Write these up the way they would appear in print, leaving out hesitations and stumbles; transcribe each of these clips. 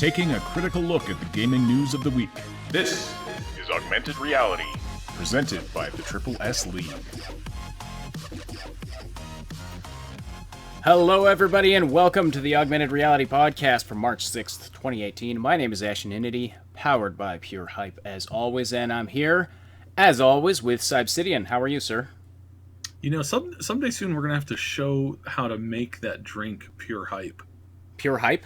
taking a critical look at the gaming news of the week. This is Augmented Reality, presented by the Triple S League. Hello, everybody, and welcome to the Augmented Reality Podcast for March 6th, 2018. My name is Ashenity, powered by Pure Hype, as always, and I'm here, as always, with Cybsidian. How are you, sir? You know, someday soon we're going to have to show how to make that drink, Pure Hype. Pure Hype?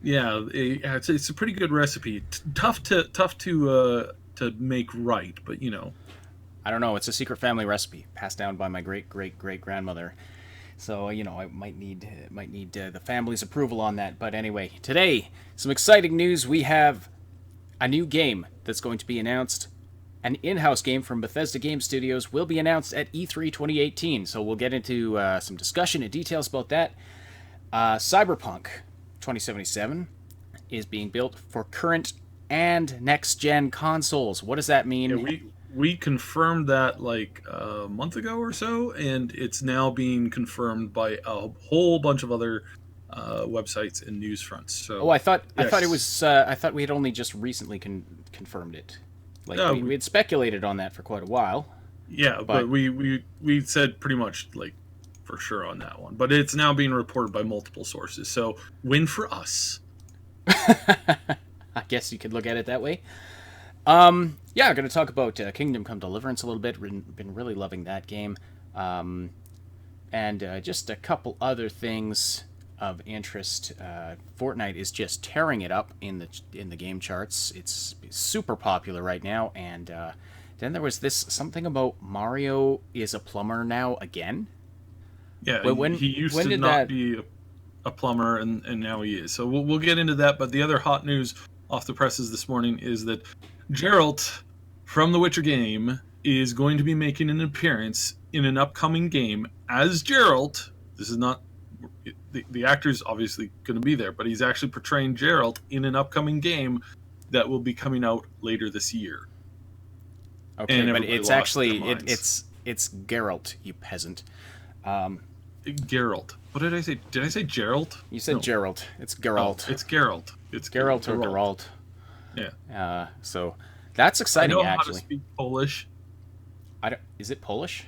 Yeah, it's a pretty good recipe. Tough to make right, but you know. I don't know. It's a secret family recipe passed down by my great-great-great-grandmother. So, you know, I might need the family's approval on that. But anyway, today, some exciting news. We have a new game that's going to be announced. An in-house game from Bethesda Studios will be announced at E3 2018. So we'll get into some discussion and details about that. Cyberpunk 2077 is being built for current and next-gen consoles. What does that mean? Yeah, we confirmed that like a month ago or so, and it's now being confirmed by a whole bunch of other websites and news fronts. So, I thought we had only just recently confirmed it. Like we had speculated on that for quite a while. Yeah, but we said pretty much like for sure on that one. But it's now being reported by multiple sources. So win for us. I guess you could look at it that way. I'm going to talk about Kingdom Come Deliverance a little bit. Been really loving that game. And just a couple other things of interest. Fortnite is just tearing it up in the game charts. It's super popular right now. And then there was something about Mario is a plumber now again. Yeah, he used to not be a plumber, and now he is. So we'll get into that. But the other hot news off the presses this morning is that Geralt from the Witcher game is going to be making an appearance in an upcoming game as Geralt. This is not the actor's obviously going to be there, but he's actually portraying Geralt in an upcoming game that will be coming out later this year. Okay, but it's actually it's Geralt, you peasant. Geralt. What did I say? Did I say Geralt? You said no. Geralt. It's Geralt. Oh, it's Geralt. It's Geralt or Geralt. Yeah. So that's exciting. I know actually. how to speak Polish. Is it Polish?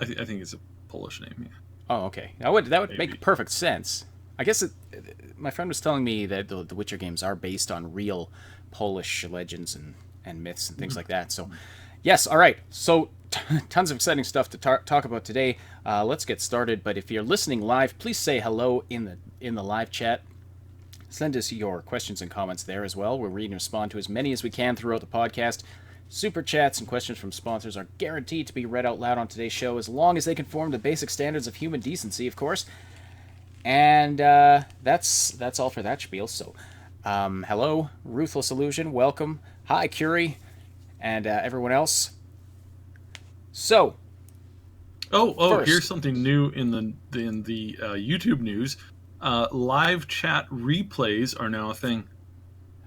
I think it's a Polish name. Yeah. Oh, okay. That would make perfect sense. I guess my friend was telling me that the Witcher games are based on real Polish legends and myths and things like that. So, yes. All right. So, tons of exciting stuff to talk about today. Let's get started. But if you're listening live, please say hello in the live chat. Send us your questions and comments there as well. We'll read and respond to as many as we can throughout the podcast. Super chats and questions from sponsors are guaranteed to be read out loud on today's show, as long as they conform to basic standards of human decency, of course. And that's all for that spiel. So, hello, Ruthless Illusion, welcome. Hi, Curie, and everyone else. So, first, here's something new in the YouTube news. Live chat replays are now a thing.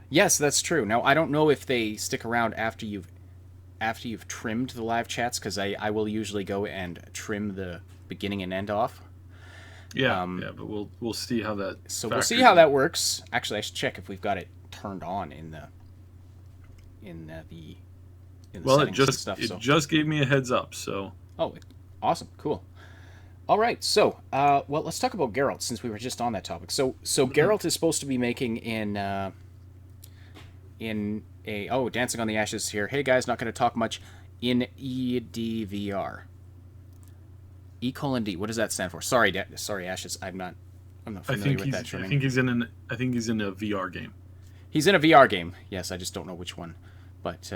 Yes, that's true. Now, I don't know if they stick around after you've trimmed the live chats, because I will usually go and trim the beginning and end off. Yeah, but we'll see how that. So we'll see how that works. Actually, I should check if we've got it turned on in the settings and stuff. It just gave me a heads up. So. Oh, awesome! Cool. All right, so let's talk about Geralt, since we were just on that topic. So Geralt is supposed to be making Dancing on the Ashes here. Hey guys, not going to talk much. In EDVR. E:D. What does that stand for? Sorry, Ashes. I'm not familiar with that term. I think he's in a VR game. He's in a VR game. Yes, I just don't know which one. But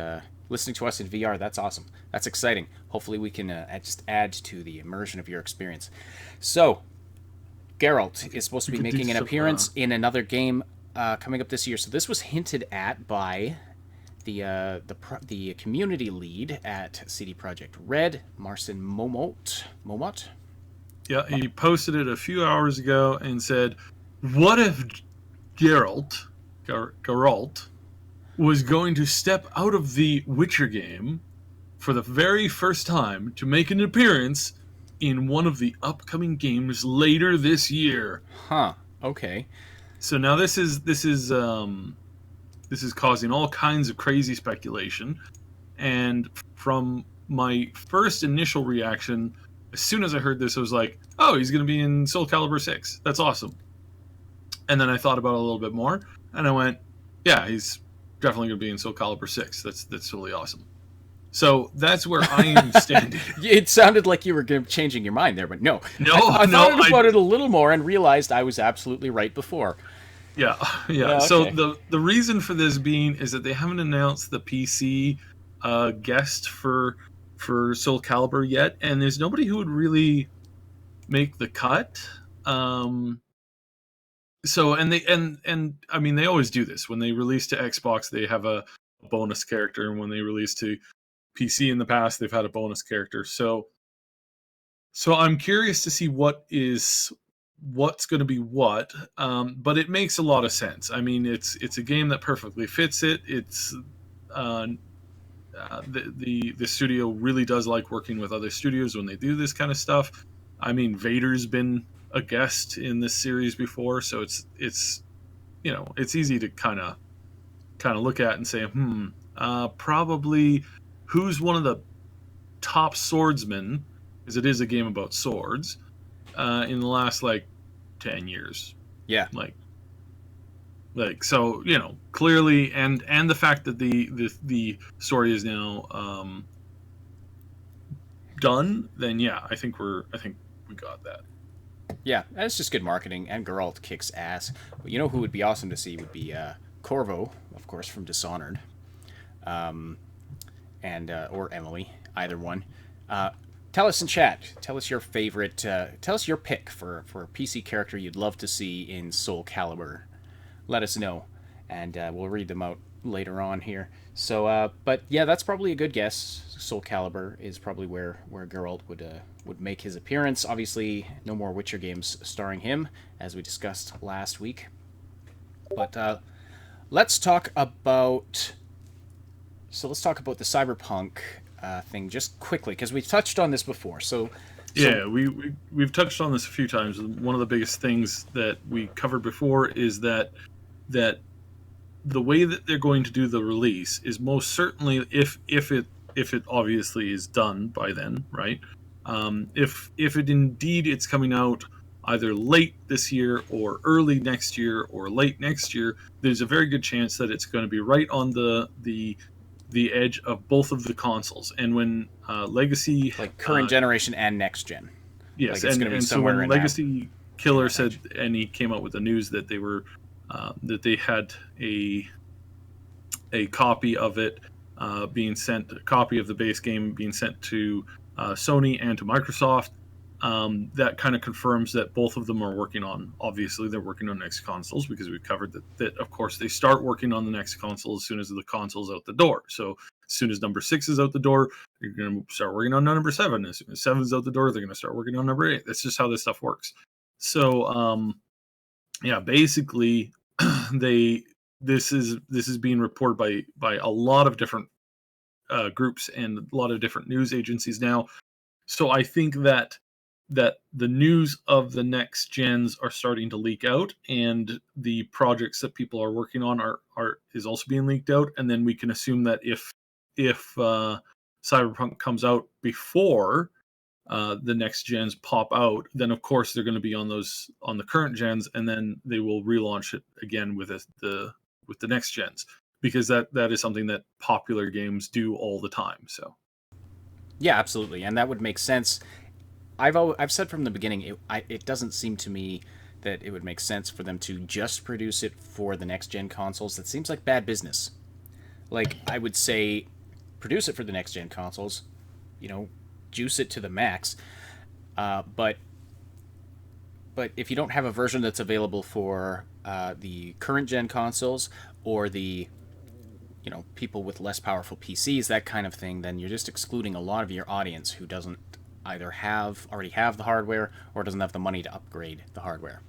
listening to us in VR, that's awesome. That's exciting. Hopefully we can just add to the immersion of your experience. So, Geralt is supposed to be making an appearance in another game coming up this year. So this was hinted at by the community lead at CD Projekt Red, Marcin Momot. Yeah, he posted it a few hours ago and said, "What if Geralt was going to step out of the Witcher game for the very first time to make an appearance in one of the upcoming games later this year?" Huh. Okay. So now this is causing all kinds of crazy speculation, and from my first initial reaction, as soon as I heard this, I was like, "Oh, he's going to be in Soul Calibur 6. That's awesome." And then I thought about it a little bit more, and I went, "Yeah, he's definitely going to be in Soul Calibur 6. That's really awesome." So that's where I am standing. It sounded like you were changing your mind there, but no. I thought about it a little more and realized I was absolutely right before. Yeah. Okay. So the reason for this being is that they haven't announced the PC guest for Soul Calibur yet, and there's nobody who would really make the cut. So I mean, they always do this when they release to Xbox. They have a bonus character, and when they release to PC in the past, they've had a bonus character. So I'm curious to see what's going to be what. But it makes a lot of sense. I mean, it's a game that perfectly fits it. It's the studio really does like working with other studios when they do this kind of stuff. I mean, Vader's been a guest in this series before, so it's it's easy to kind of look at and say, probably who's one of the top swordsmen, because it is a game about swords, in the last 10 years. Yeah. So, clearly, and the fact that the story is now done, then yeah, I think we got that. Yeah, that's just good marketing, and Geralt kicks ass. But you know who would be awesome to see would be Corvo, of course, from Dishonored, and or Emily, either one. Tell us in chat. Tell us your favorite. Tell us your pick for a PC character you'd love to see in Soul Calibur. Let us know, and we'll read them out later on here. So, but yeah, that's probably a good guess. Soul Calibur is probably where Geralt would make his appearance. Obviously, no more Witcher games starring him, as we discussed last week. But let's talk about the Cyberpunk thing just quickly, because we've touched on this before. Yeah, we've touched on this a few times. One of the biggest things that we covered before is that the way that they're going to do the release is most certainly, if it obviously is done by then, right? If it indeed it's coming out either late this year or early next year or late next year, there's a very good chance that it's going to be right on the edge of both of the consoles. And when Legacy, current generation and next gen, yes, and so when Legacy Killer said, and he came out with the news that they were that they had a copy of it being sent, a copy of the base game being sent to Sony and to Microsoft. That kind of confirms that both of them are working on, obviously they're working on next consoles, because we've covered that of course they start working on the next console as soon as the console's out the door. So as soon as number 6 is out the door, you're going to start working on number 7. As soon as 7 is out the door, they're going to start working on number 8. That's just how this stuff works. So yeah, basically this is being reported by a lot of different groups and a lot of different news agencies now. So I think that the news of the next gens are starting to leak out, and the projects that people are working on is also being leaked out. And then we can assume that if Cyberpunk comes out before the next gens pop out, then of course they're going to be on the current gens, and then they will relaunch it again with the next gens, because that is something that popular games do all the time. So yeah, absolutely, and that would make sense. I've said from the beginning, it doesn't seem to me that it would make sense for them to just produce it for the next gen consoles. That seems like bad business. I would say, produce it for the next gen consoles, juice it to the max. But if you don't have a version that's available for the current gen consoles, or the people with less powerful PCs, that kind of thing, then you're just excluding a lot of your audience who doesn't either already have the hardware or doesn't have the money to upgrade the hardware.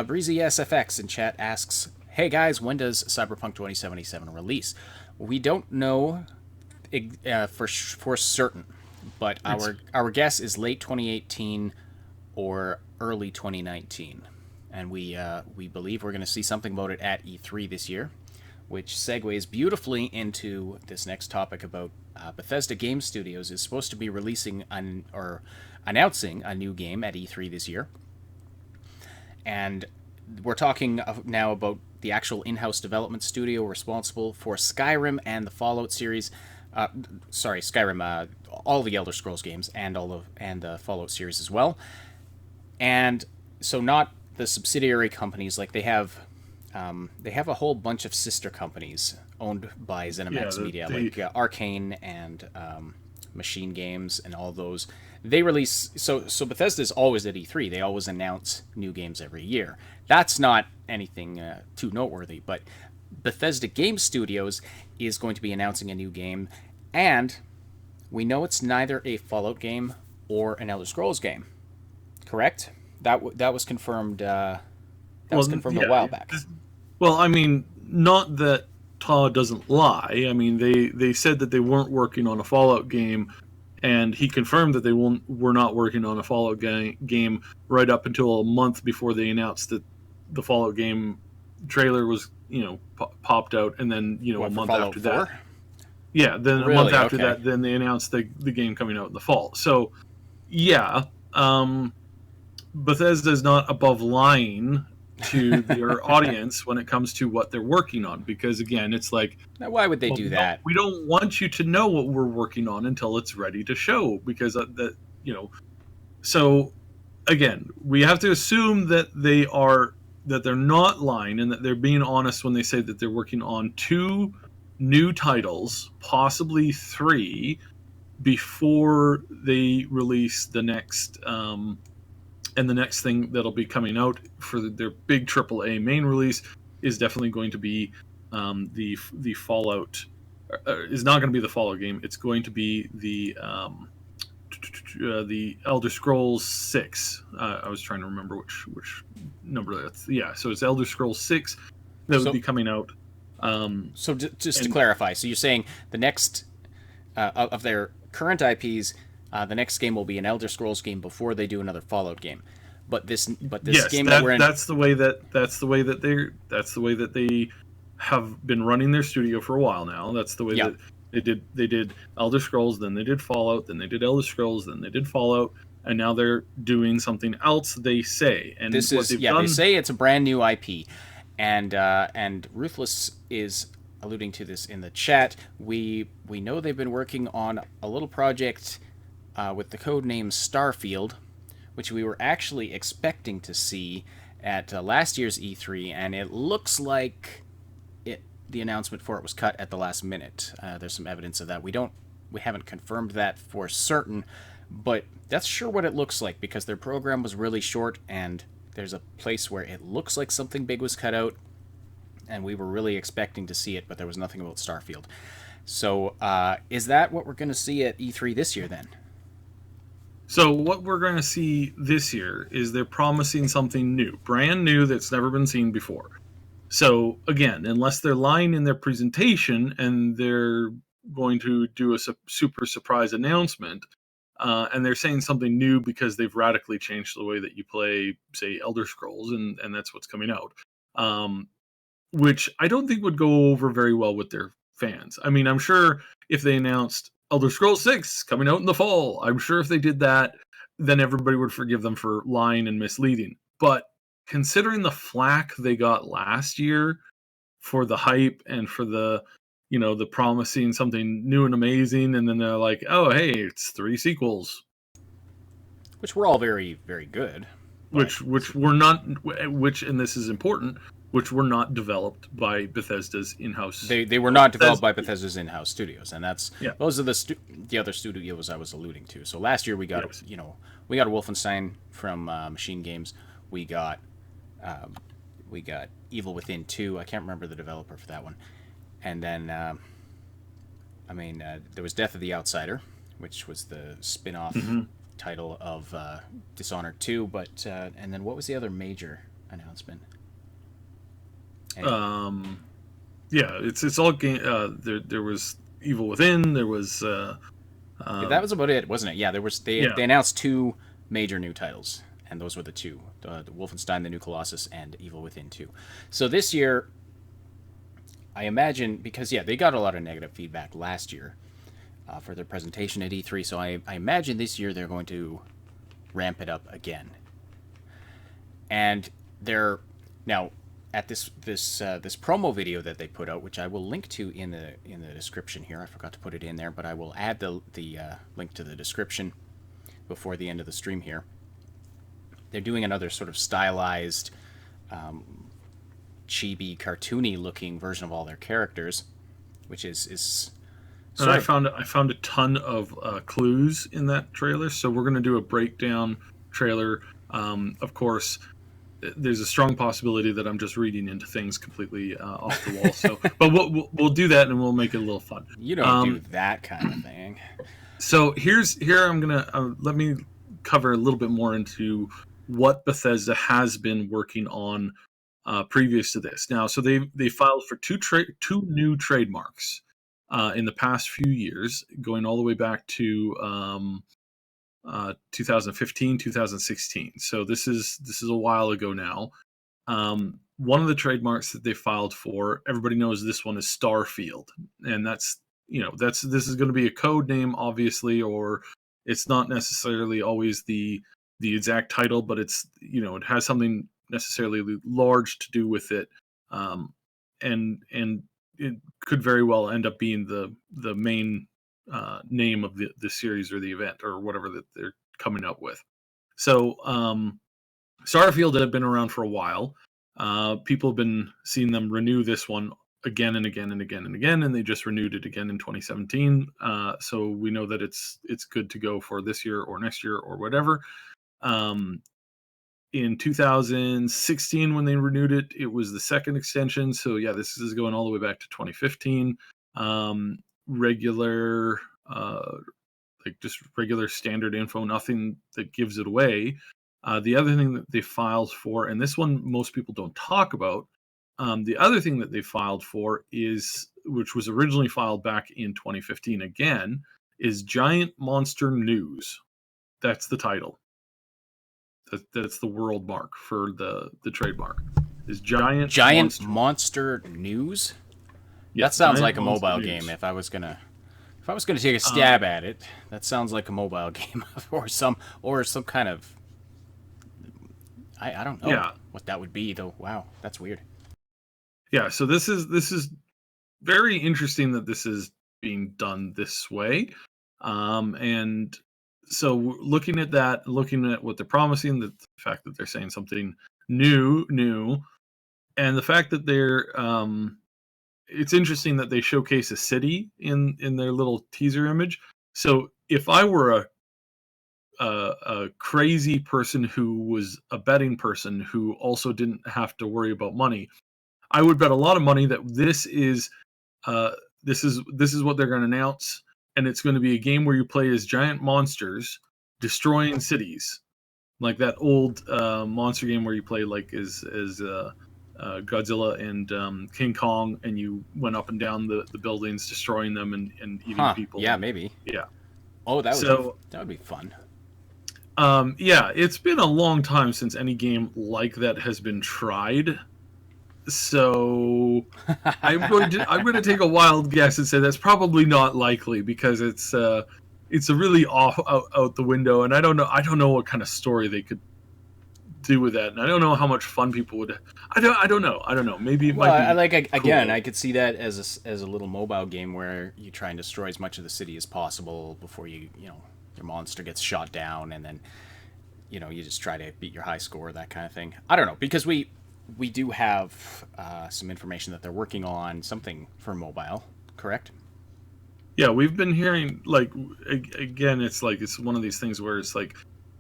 Breezy SFX in chat asks, "Hey guys, when does Cyberpunk 2077 release?" We don't know for certain, but our guess is late 2018 or early 2019. and we believe we're going to see something about it at E3 this year, which segues beautifully into this next topic about Bethesda Game Studios is supposed to be releasing or announcing a new game at E3 this year. And we're talking now about the actual in-house development studio responsible for Skyrim and the Fallout series. Skyrim, all the Elder Scrolls games and the Fallout series as well. And so not the subsidiary companies, like they have a whole bunch of sister companies owned by ZeniMax Media, like Arcane and Machine Games and all those. They release so Bethesda's always at E3. They always announce new games every year. That's not anything too noteworthy, but Bethesda Game Studios is going to be announcing a new game, and we know it's neither a Fallout game or an Elder Scrolls game. Correct? That was confirmed. Was confirmed a while back. Well, I mean, not that Todd doesn't lie. I mean, they said that they weren't working on a Fallout game, and he confirmed that they were not working on a Fallout game right up until a month before they announced that the Fallout game trailer was, popped out, and then a month after that. Yeah, then really? A month after that, then they announced the game coming out in the fall. So, yeah, Bethesda is not above lying to their audience when it comes to what they're working on, because again, it's like, now why would they do that? We don't want you to know what we're working on until it's ready to show, because So again, we have to assume that they're not lying and that they're being honest when they say that they're working on 2 new titles, possibly 3, before they release the next. And the next thing that'll be coming out for their big AAA main release is definitely going to be the Fallout. Is not going to be the Fallout game. It's going to be the Elder Scrolls 6. I was trying to remember which number that's. Yeah, so it's Elder Scrolls 6 that would be coming out. So just to clarify, so you're saying the next of their current IPs. The next game will be an Elder Scrolls game before they do another Fallout game, but this game that we're in. That's the way that they have been running their studio for a while now. That's the way that they did Elder Scrolls, then they did Fallout, then they did Elder Scrolls, then they did Fallout, and now they're doing something else. They say, and this is they say it's a brand new IP, and Ruthless is alluding to this in the chat. We know they've been working on a little project. With the code name Starfield, which we were actually expecting to see at last year's E3, and it looks like the announcement for it was cut at the last minute. There's some evidence of that. We haven't confirmed that for certain, but that's sure what it looks like, because their program was really short, and there's a place where it looks like something big was cut out, and we were really expecting to see it, but there was nothing about Starfield. So is that what we're going to see at E3 this year then? So what we're going to see this year is they're promising something new, brand new, that's never been seen before. So again, unless they're lying in their presentation and they're going to do a super surprise announcement, and they're saying something new because they've radically changed the way that you play, say, Elder Scrolls, and that's what's coming out, which I don't think would go over very well with their fans. I mean, I'm sure if they announced Elder Scrolls 6 coming out in the fall, I'm sure if they did that, then everybody would forgive them for lying and misleading. But considering the flack they got last year for the hype and for the promising something new and amazing, and then they're like, oh, hey, it's 3 sequels. Which were all very, very good. Which were not, and this is important, which were not developed by Bethesda's in-house. They were not developed by Bethesda's in-house studios, and those are the other studios I was alluding to. So last year we got we got a Wolfenstein from Machine Games. We got Evil Within 2. I can't remember the developer for that one. And then there was Death of the Outsider, which was the spin-off title of Dishonored 2. But and then what was the other major announcement? Anyway. It's all game. There was Evil Within. There was that was about it, wasn't it? Yeah, there was. They announced 2 major new titles, and those were the two: the Wolfenstein: The New Colossus and Evil Within 2. So this year, I imagine, because they got a lot of negative feedback last year for their presentation at E3, so I imagine this year they're going to ramp it up again. And they're now at this promo video that they put out, which I will link to in the description here. I forgot to put it in there, but I will add the link to the description before the end of the stream here. They're doing another sort of stylized, chibi, cartoony looking version of all their characters, which is. And I found a ton of clues in that trailer, so we're going to do a breakdown trailer. Of course, there's a strong possibility that I'm just reading into things completely off the wall. So, but we'll do that, and we'll make it a little fun. You don't do that kind of thing. So here I'm gonna let me cover a little bit more into what Bethesda has been working on previous to this. Now, so they filed for two new trademarks in the past few years, going all the way back to 2015, 2016. So this is a while ago now. One of the trademarks that they filed for, everybody knows this one is Starfield, and this is going to be a code name, obviously, or it's not necessarily always the exact title, but it's, it has something necessarily large to do with it, and it could very well end up being the main name of the series or the event or whatever that they're coming up with. So Starfield had been around for a while. People have been seeing them renew this one again and again and again and again, and they just renewed it again in 2017. So we know that it's good to go for this year or next year or whatever. In 2016, when they renewed it, it was the second extension. So this is going all the way back to 2015. Regular, just regular standard info, nothing that gives it away. The other thing that they filed for, and this one most people don't talk about, the other thing that they filed for is, which was originally filed back in 2015 again, is Giant Monster News. That's the title. That's the world mark for the trademark. Is Giant Monster News? Yeah, that sounds like a mobile game. If I was gonna take a stab at it, that sounds like a mobile game or some kind of. I don't know what that would be though. Wow, that's weird. Yeah, so this is very interesting that this is being done this way, and so looking at that, looking at what they're promising, the fact that they're saying something new, and the fact that they're it's interesting that they showcase a city in their little teaser image. So if I were a crazy person who was a betting person who also didn't have to worry about money, I would bet a lot of money that this is what they're going to announce, and it's going to be a game where you play as giant monsters destroying cities, like that old monster game where you play like as Godzilla and King Kong, and you went up and down the buildings, destroying them and eating people. Yeah, maybe. Yeah. Oh, that would be fun. It's been a long time since any game like that has been tried. So I'm going to take a wild guess and say that's probably not likely, because it's really out the window, and I don't know what kind of story they could do with that, and I don't know how much fun people would. I don't know. Maybe it might be again, cool. I could see that as a little mobile game where you try and destroy as much of the city as possible before your monster gets shot down, and then you just try to beat your high score, that kind of thing. I don't know, because we do have some information that they're working on something for mobile, correct? Yeah, we've been hearing, again, it's one of these things where it's like,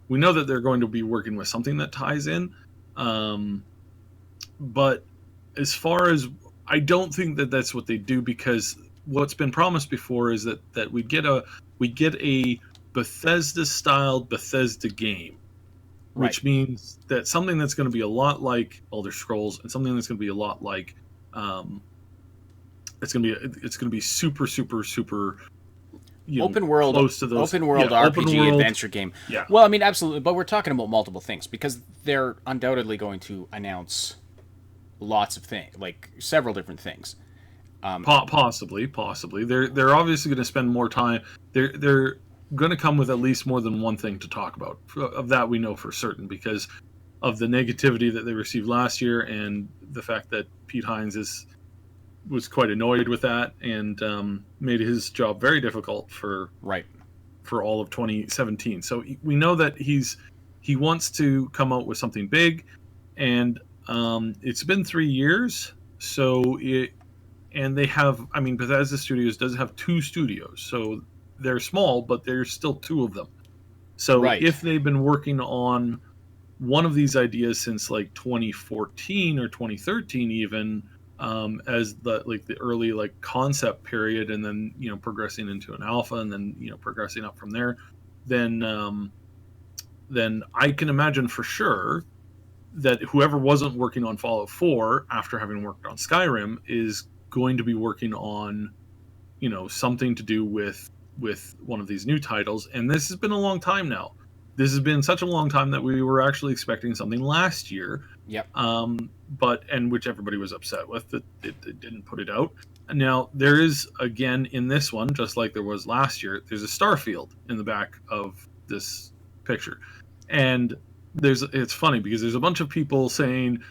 we know that they're going to be working with something that ties in, but as far as, I don't think that that's what they do, because what's been promised before is that we get a Bethesda-styled Bethesda game, which means that something that's going to be a lot like Elder Scrolls, and something that's going to be a lot like, it's going to be super, super, super open world, close to those. Open world RPG adventure game. Yeah. Well, I mean, absolutely, but we're talking about multiple things because they're undoubtedly going to announce lots of things, like several different things. Possibly. They're obviously going to spend more time. They're going to come with at least more than one thing to talk about. Of that, we know for certain because of the negativity that they received last year and the fact that Pete Hines was quite annoyed with that and made his job very difficult for all of 2017. So we know that he wants to come out with something big, and it's been 3 years. And they have, I mean, Bethesda Studios does have 2 studios, so they're small, but there's still 2 of them. So if they've been working on one of these ideas since like 2014 or 2013 even, as the early concept period, and then progressing into an alpha, and then progressing up from there, then I can imagine for sure that whoever wasn't working on Fallout 4 after having worked on Skyrim is going to be working on something to do with one of these new titles. And this has been a long time now. This has been such a long time that we were actually expecting something last year. Yep. And which everybody was upset with that it didn't put it out. And now there is, again, in this one, just like there was last year, there's a Starfield in the back of this picture. And it's funny because there's a bunch of people saying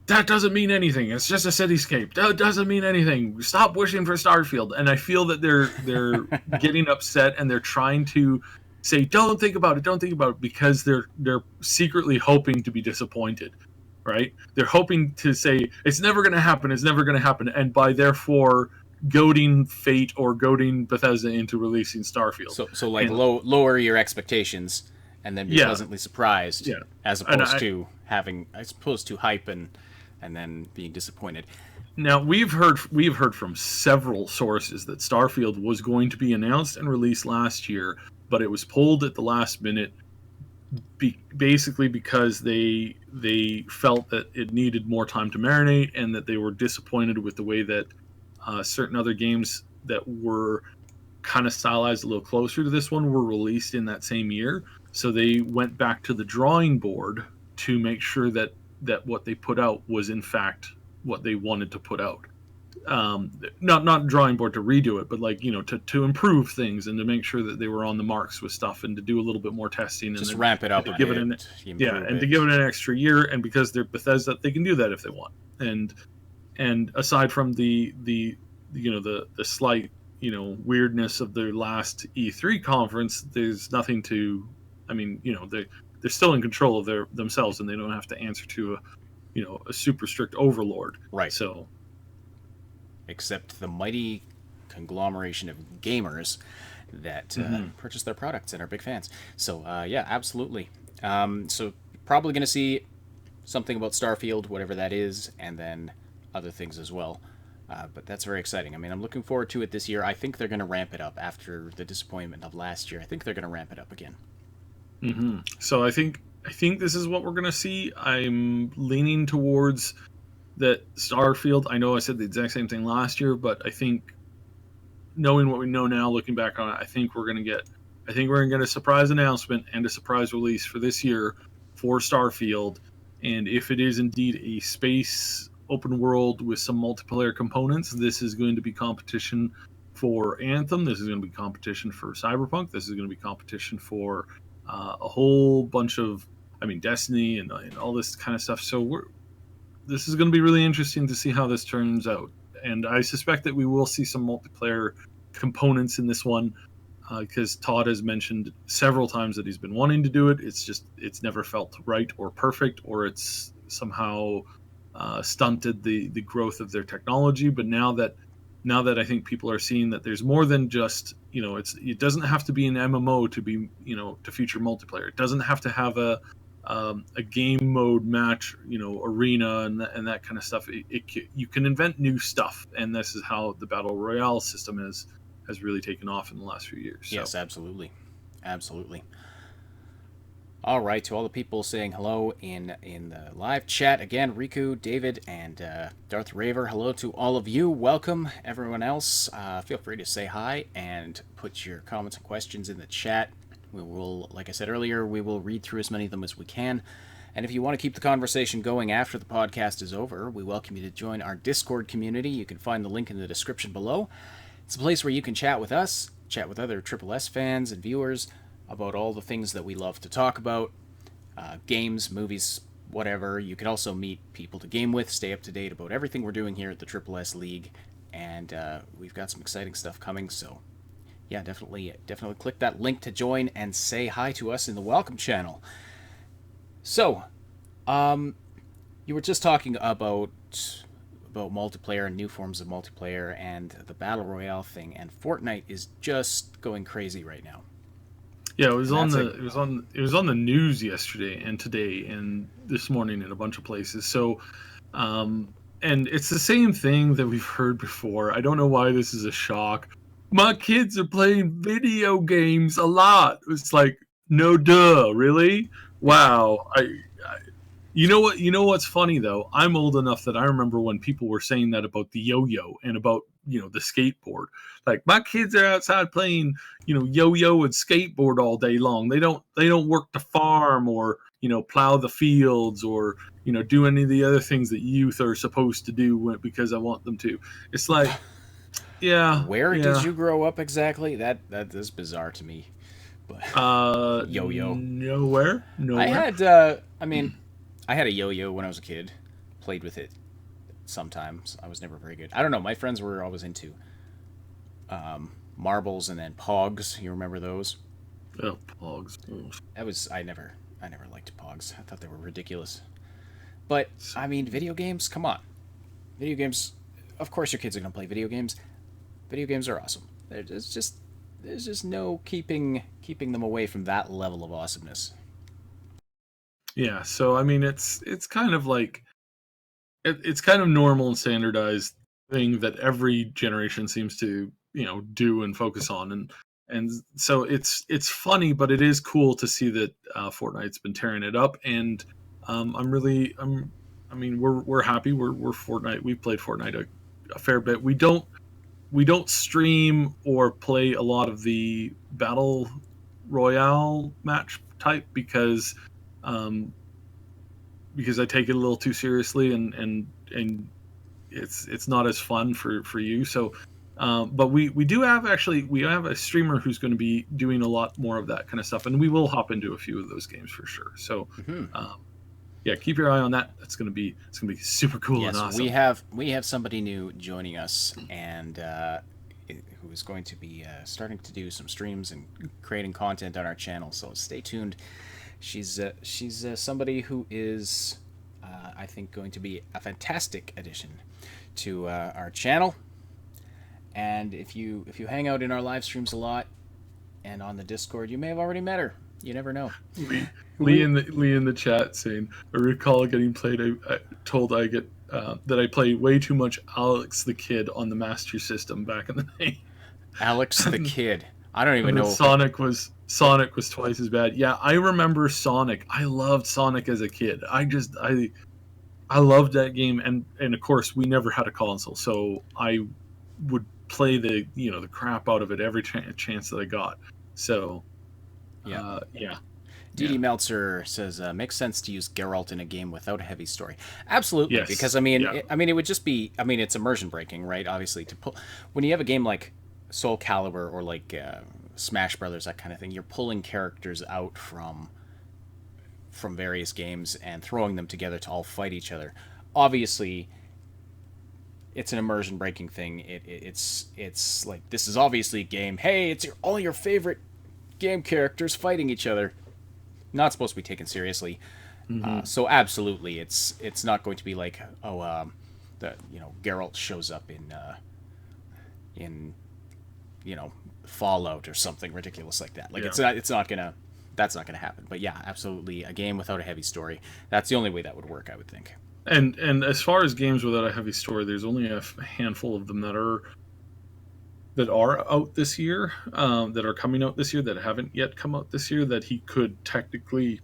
that doesn't mean anything. It's just a cityscape. That doesn't mean anything. Stop wishing for Starfield. And I feel that they're getting upset and they're trying to say, don't think about it, because they're secretly hoping to be disappointed, right? They're hoping to say it's never going to happen, and by therefore goading Fate or goading Bethesda into releasing Starfield. So lower your expectations and then be pleasantly surprised, as opposed to hype and then being disappointed. Now we've heard from several sources that Starfield was going to be announced and released last year, but it was pulled at the last minute, basically because they felt that it needed more time to marinate, and that they were disappointed with the way that certain other games that were kind of stylized a little closer to this one were released in that same year. So they went back to the drawing board to make sure that what they put out was in fact what they wanted to put out. Not drawing board to redo it, but to improve things and to make sure that they were on the marks with stuff, and to do a little bit more testing, just and ramp it up, to give it to give it an extra year. And because they're Bethesda, they can do that if they want. And aside from the slight weirdness of their last E3 conference, there's nothing to. I mean, they're still in control of themselves, and they don't have to answer to a super strict overlord. Right. So, except the mighty conglomeration of gamers that purchase their products and are big fans. So, absolutely. So probably going to see something about Starfield, whatever that is, and then other things as well. But that's very exciting. I mean, I'm looking forward to it this year. I think they're going to ramp it up after the disappointment of last year. I think they're going to ramp it up again. Mm-hmm. So I think this is what we're going to see. I'm leaning towards that Starfield. I know I said the exact same thing last year, but I think knowing what we know now, looking back on it, I think we're going to get a surprise announcement and a surprise release for this year for Starfield. And if it is indeed a space open world with some multiplayer components, this is going to be competition for Anthem. This is going to be competition for Cyberpunk. This is going to be competition for a whole bunch of, Destiny and all this kind of stuff. So this is going to be really interesting to see how this turns out. And I suspect that we will see some multiplayer components in this one, because Todd has mentioned several times that he's been wanting to do it. It's never felt right or perfect, or it's somehow stunted the growth of their technology. But now that I think people are seeing that there's more than just, it doesn't have to be an MMO to be, to feature multiplayer. It doesn't have to have a game mode match, arena and that kind of stuff. You can invent new stuff, and this is how the Battle Royale system has really taken off in the last few years. So. Yes, absolutely. All right, to all the people saying hello in the live chat, again, Riku, David, and Darth Raver, hello to all of you. Welcome, everyone else. Feel free to say hi and put your comments and questions in the chat. We will, like I said earlier, we will read through as many of them as we can. And if you want to keep the conversation going after the podcast is over, we welcome you to join our Discord community. You can find the link in the description below. It's a place where you can chat with us, chat with other Triple S fans and viewers about all the things that we love to talk about, games, movies, whatever. You can also meet people to game with, stay up to date about everything we're doing here at the Triple S League, and we've got some exciting stuff coming, so yeah, definitely click that link to join and say hi to us in the welcome channel. So, you were just talking about multiplayer and new forms of multiplayer and the Battle Royale thing, and Fortnite is just going crazy right now. Yeah, it was on the news yesterday and today and this morning in a bunch of places. So, and it's the same thing that we've heard before. I don't know why this is a shock. My kids are playing video games a lot. It's like, no, duh, really? Wow. You know what? You know what's funny though? I'm old enough that I remember when people were saying that about the yo-yo and about, the skateboard. Like, my kids are outside playing, yo-yo and skateboard all day long. They don't work the farm or, plow the fields or, do any of the other things that youth are supposed to do because I want them to. It's like, yeah. Where did you grow up exactly? That is bizarre to me. But yo-yo. Nowhere. I had I had a yo-yo when I was a kid. Played with it sometimes. I was never very good. I don't know. My friends were always into marbles and then pogs. You remember those? Oh, pogs. I never liked pogs. I thought they were ridiculous. But I mean, video games. Come on, video games. Of course, your kids are gonna play video games. Video games are awesome. There's just no keeping them away from that level of awesomeness. Yeah, so I mean, it's kind of like it's kind of normal and standardized thing that every generation seems to do and focus on, and so it's funny, but it is cool to see that Fortnite's been tearing it up, and we're happy. We're Fortnite. We've played Fortnite a fair bit. We don't stream or play a lot of the battle royale match type because I take it a little too seriously and it's not as fun for you. So, but we have a streamer who's going to be doing a lot more of that kind of stuff, and we will hop into a few of those games for sure. So, yeah, keep your eye on that. It's going to be super cool and awesome. We have somebody new joining us, and who is going to be starting to do some streams and creating content on our channel. So stay tuned. She's somebody who is, I think, going to be a fantastic addition to our channel. And if you hang out in our live streams a lot and on the Discord, you may have already met her. You never know. Lee in the chat saying, I recall getting told I get that I play way too much Alex the Kid on the Master System back in the day. Alex the Kid. I don't even know. Sonic was twice as bad. Yeah, I remember Sonic. I loved Sonic as a kid. I loved that game, and of course we never had a console, so I would play the crap out of it every chance that I got. So yeah. D.D. Meltzer says, makes sense to use Geralt in a game without a heavy story. Absolutely, yes. Because it would just be, it's immersion breaking, right? Obviously, when you have a game like Soul Calibur or like Smash Brothers, that kind of thing, you're pulling characters out from various games and throwing them together to all fight each other. Obviously, it's an immersion breaking thing. It's like, this is obviously a game. Hey, it's all your favorite game characters fighting each other. Not supposed to be taken seriously. Mm-hmm. So absolutely, it's not going to be like, Geralt shows up in Fallout or something ridiculous like that. Like that's not gonna happen. But yeah, absolutely, a game without a heavy story. That's the only way that would work, I would think. And as far as games without a heavy story, there's only a handful of them that are out this year, that are coming out this year, that haven't yet come out this year, that he could technically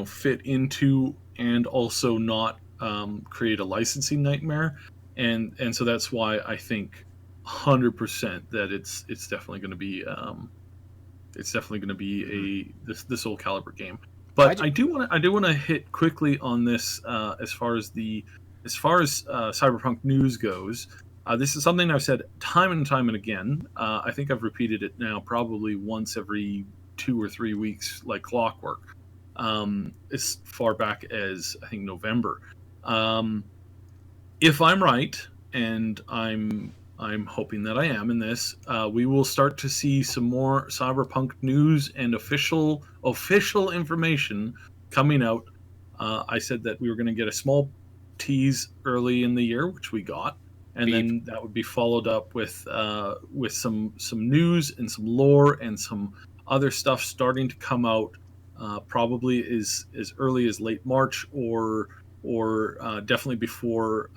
fit into and also not create a licensing nightmare. And so that's why I think 100% that it's definitely going to be the Soul Calibur game. But I do want to hit quickly on this as far as Cyberpunk news goes. This is something I've said time and time and again. I think I've repeated it now probably once every 2 or 3 weeks, like clockwork. As far back as I think November. If I'm right, and I'm hoping that I am in this, we will start to see some more Cyberpunk news and official information coming out. I said that we were going to get a small tease early in the year, which we got, and then that would be followed up with some news and some lore and some other stuff starting to come out, probably as early as late March or definitely before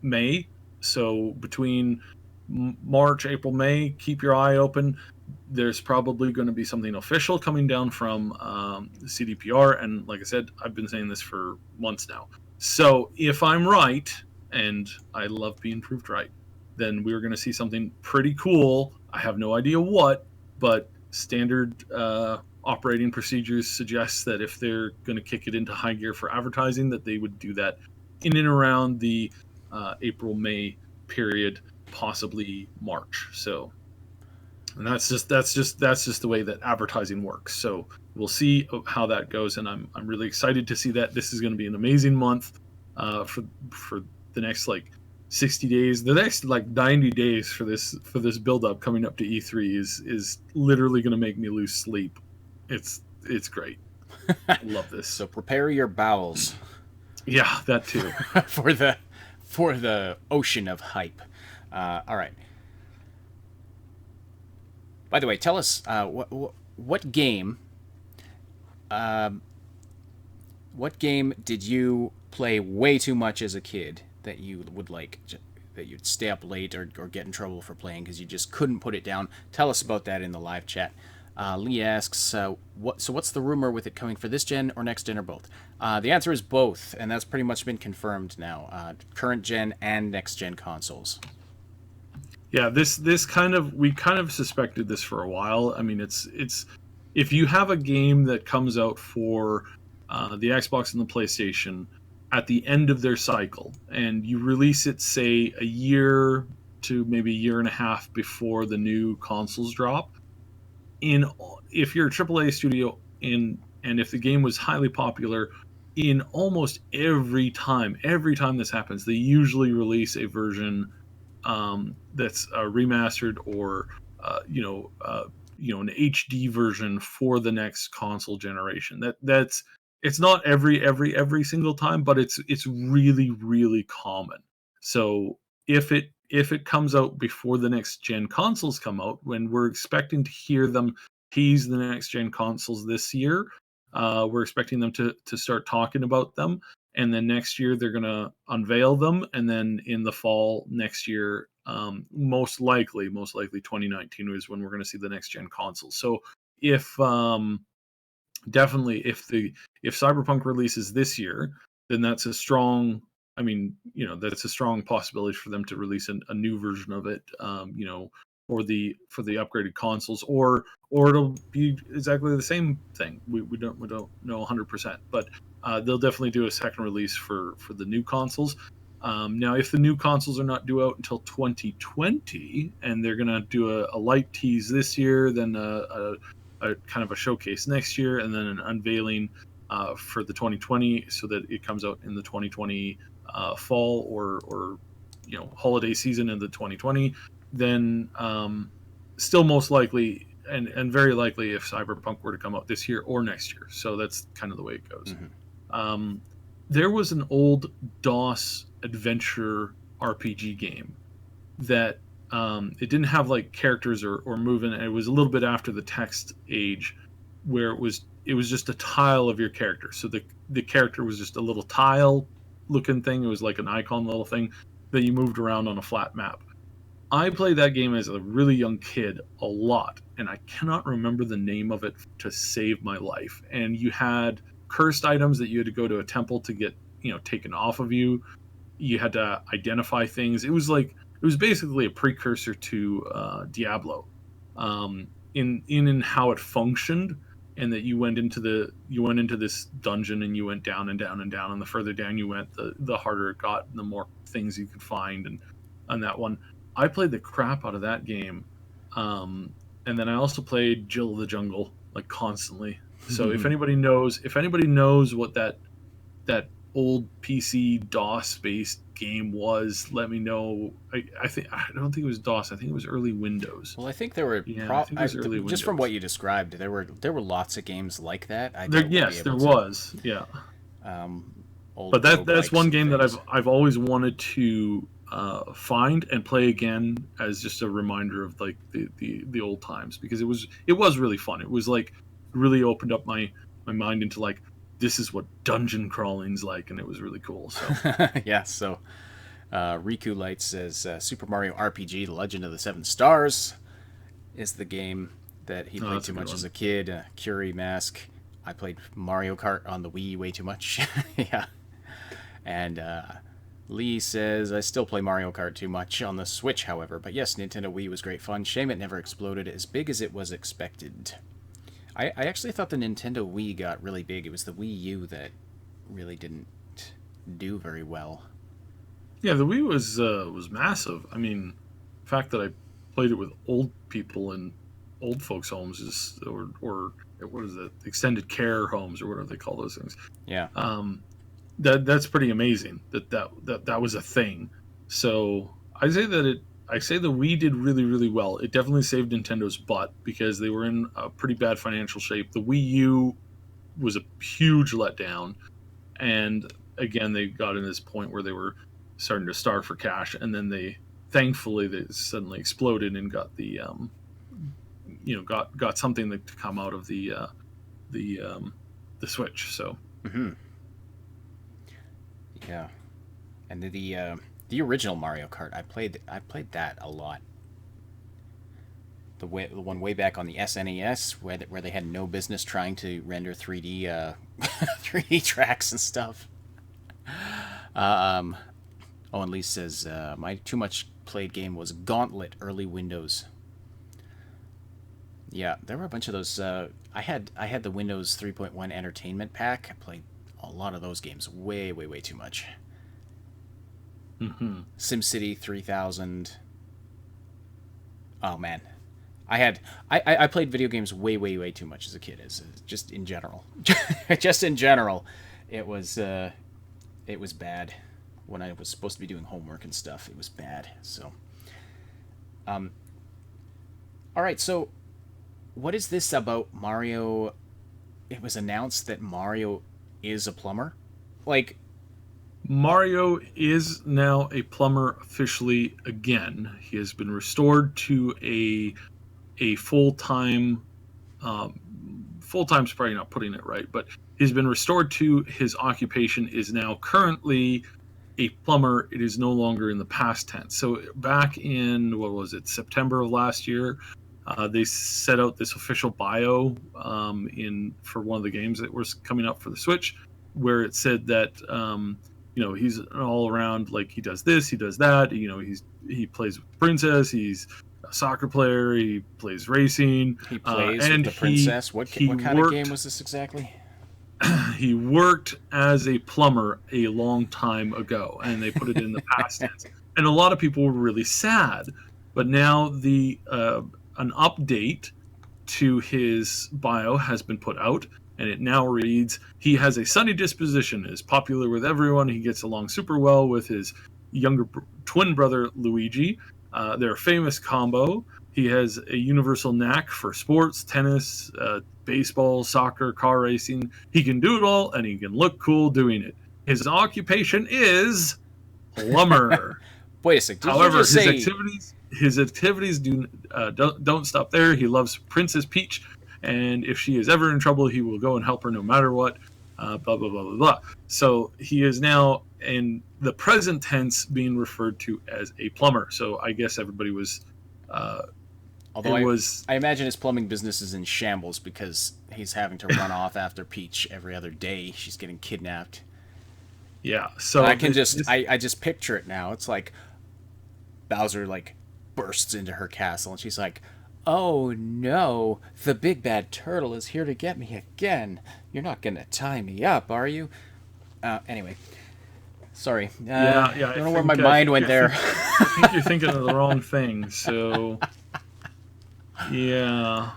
May. So between March, April, May, keep your eye open. There's probably going to be something official coming down from the CDPR, and like I said, I've been saying this for months now. So if I'm right, and I love being proved right, then we're going to see something pretty cool. I have no idea what, but standard operating procedures suggest that if they're going to kick it into high gear for advertising, that they would do that in and around the April-May period, possibly March. So, and that's just the way that advertising works. So we'll see how that goes, and I'm really excited to see that. This is going to be an amazing month for the next 60 days. The next 90 days for this build up coming up to E3 is literally going to make me lose sleep. It's great. I love this. So prepare your bowels. Yeah, that too. for the ocean of hype. All right. By the way, tell us what game did you play way too much as a kid that you would that you'd stay up late or get in trouble for playing because you just couldn't put it down? Tell us about that in the live chat. Lee asks, what's the rumor with it coming for this gen or next gen or both? The answer is both, and that's pretty much been confirmed now. Current gen and next gen consoles. Yeah, we kind of suspected this for a while. I mean, it's if you have a game that comes out for the Xbox and the PlayStation at the end of their cycle, and you release it, say, a year to maybe a year and a half before the new consoles drop, if you're a AAA studio and if the game was highly popular, in almost every time this happens, they usually release a version that's remastered or an HD version for the next console generation. It's not every single time, but it's really, really common. So if it comes out before the next gen consoles come out, when we're expecting to hear them tease the next gen consoles this year, we're expecting them to start talking about them, and then next year they're going to unveil them, and then in the fall next year, most likely 2019 is when we're going to see the next gen consoles. So if definitely if Cyberpunk releases this year, then that's a strong possibility for them to release a new version of it, for the upgraded consoles, or it'll be exactly the same thing. We don't know 100%, but they'll definitely do a second release for the new consoles. Now, if the new consoles are not due out until 2020, and they're gonna do a light tease this year, then a kind of a showcase next year, and then an unveiling for the 2020, so that it comes out in the 2020 fall or holiday season in the 2020, then still most likely and very likely if Cyberpunk were to come out this year or next year. So that's kind of the way it goes. Mm-hmm. There was an old DOS adventure RPG game that it didn't have characters or movement, and it was a little bit after the text age, where it was just a tile of your character. So the character was just a little tile looking thing. It was like an icon little thing that you moved around on a flat map. I played that game as a really young kid a lot, and I cannot remember the name of it to save my life. And you had cursed items that you had to go to a temple to get, taken off of you. You had to identify things. It was basically a precursor to Diablo, in how it functioned, and that you went into this dungeon and you went down and down and down, and the further down you went, the harder it got, and the more things you could find. And on that one, I played the crap out of that game, and then I also played Jill of the Jungle constantly. So if anybody knows what that old PC DOS based game was, let me know. I don't think it was DOS. I think it was early Windows. Well, I think there were just from what you described, there were lots of games like that. There was. Yeah. But that's one game that I've always wanted to find and play again as just a reminder of the old times, because it was really fun. It was really opened up my mind into this is what dungeon crawling's like, and it was really cool. So yeah. So Riku Light says Super Mario RPG: The Legend of the Seven Stars is the game that he played too much as a kid. Curie Mask, I played Mario Kart on the Wii way too much. Yeah. And Lee says, I still play Mario Kart too much on the Switch, however. But yes, Nintendo Wii was great fun. Shame it never exploded as big as it was expected. I actually thought the Nintendo Wii got really big. It was the Wii U that really didn't do very well. Yeah, the Wii was massive. I mean, the fact that I played it with old people in old folks' homes or what is it, extended care homes or whatever they call those things. Yeah. That's pretty amazing that was a thing. So I say the Wii did really, really well. It definitely saved Nintendo's butt because they were in a pretty bad financial shape. The Wii U was a huge letdown, and again they got in this point where they were starting to starve for cash, and then they suddenly exploded and got the got something to come out of the Switch. So. Mm-hmm. Yeah, and the original Mario Kart, I played that a lot. The one way back on the SNES where they had no business trying to render 3D 3D tracks and stuff. And Lee says my too much played game was Gauntlet early Windows. Yeah, there were a bunch of those. I had the Windows 3.1 Entertainment Pack. I played a lot of those games way too much. Mm-hmm. SimCity 3000. Oh man, I played video games way too much as a kid. Just in general, it was bad. When I was supposed to be doing homework and stuff, it was bad. So, all right. So, what is this about Mario? It was announced that Mario is a plumber. Mario is now a plumber officially again. He has been restored to a full-time full-time's probably not putting it right, but he's been restored to his occupation, is now currently a plumber. It is no longer in the past tense. So back in, September of last year, they set out this official bio for one of the games that was coming up for the Switch, where it said that he's an all around, he does this, he does that. He plays with Princess. He's a soccer player. He plays racing. He plays with the Princess. What kind of game was this exactly? He worked as a plumber a long time ago, and they put it in the past tense. And a lot of people were really sad. But now an update to his bio has been put out, and it now reads, he has a sunny disposition, is popular with everyone, he gets along super well with his younger twin brother Luigi. They're a famous combo. He has a universal knack for sports, tennis, baseball, soccer, car racing. He can do it all, and he can look cool doing it. His occupation is plumber. Wait a second. However, his activities don't stop there. He loves Princess Peach, and if she is ever in trouble, he will go and help her no matter what. blah, blah, blah, blah, blah. So he is now in the present tense being referred to as a plumber. So I guess everybody was... Although I imagine his plumbing business is in shambles because he's having to run off after Peach every other day. She's getting kidnapped. Yeah, so... I just picture it now. It's like Bowser, like, bursts into her castle, and she's like, "Oh no, the big bad turtle is here to get me again. You're not gonna tie me up, are you?" Anyway, sorry. I don't know where my mind went there. I think you're thinking of the wrong thing, so... Yeah.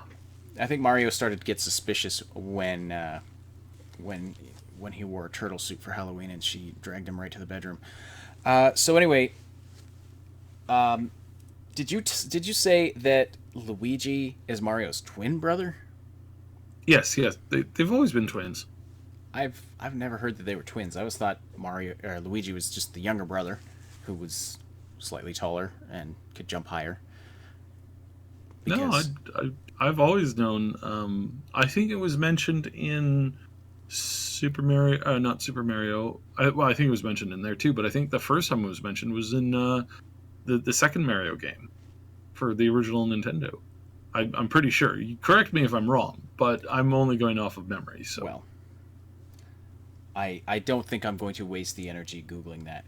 I think Mario started to get suspicious when he wore a turtle suit for Halloween, and she dragged him right to the bedroom. So anyway, did you say that Luigi is Mario's twin brother? Yes. They've always been twins. I've never heard that they were twins. I always thought Luigi was just the younger brother, who was slightly taller and could jump higher. Because... No, I've always known. I think it was mentioned in Super Mario, not Super Mario. I think it was mentioned in there too. But I think the first time it was mentioned was in the second Mario game for the original Nintendo. I'm pretty sure. You correct me if I'm wrong, but I'm only going off of memory. So. Well, I don't think I'm going to waste the energy Googling that.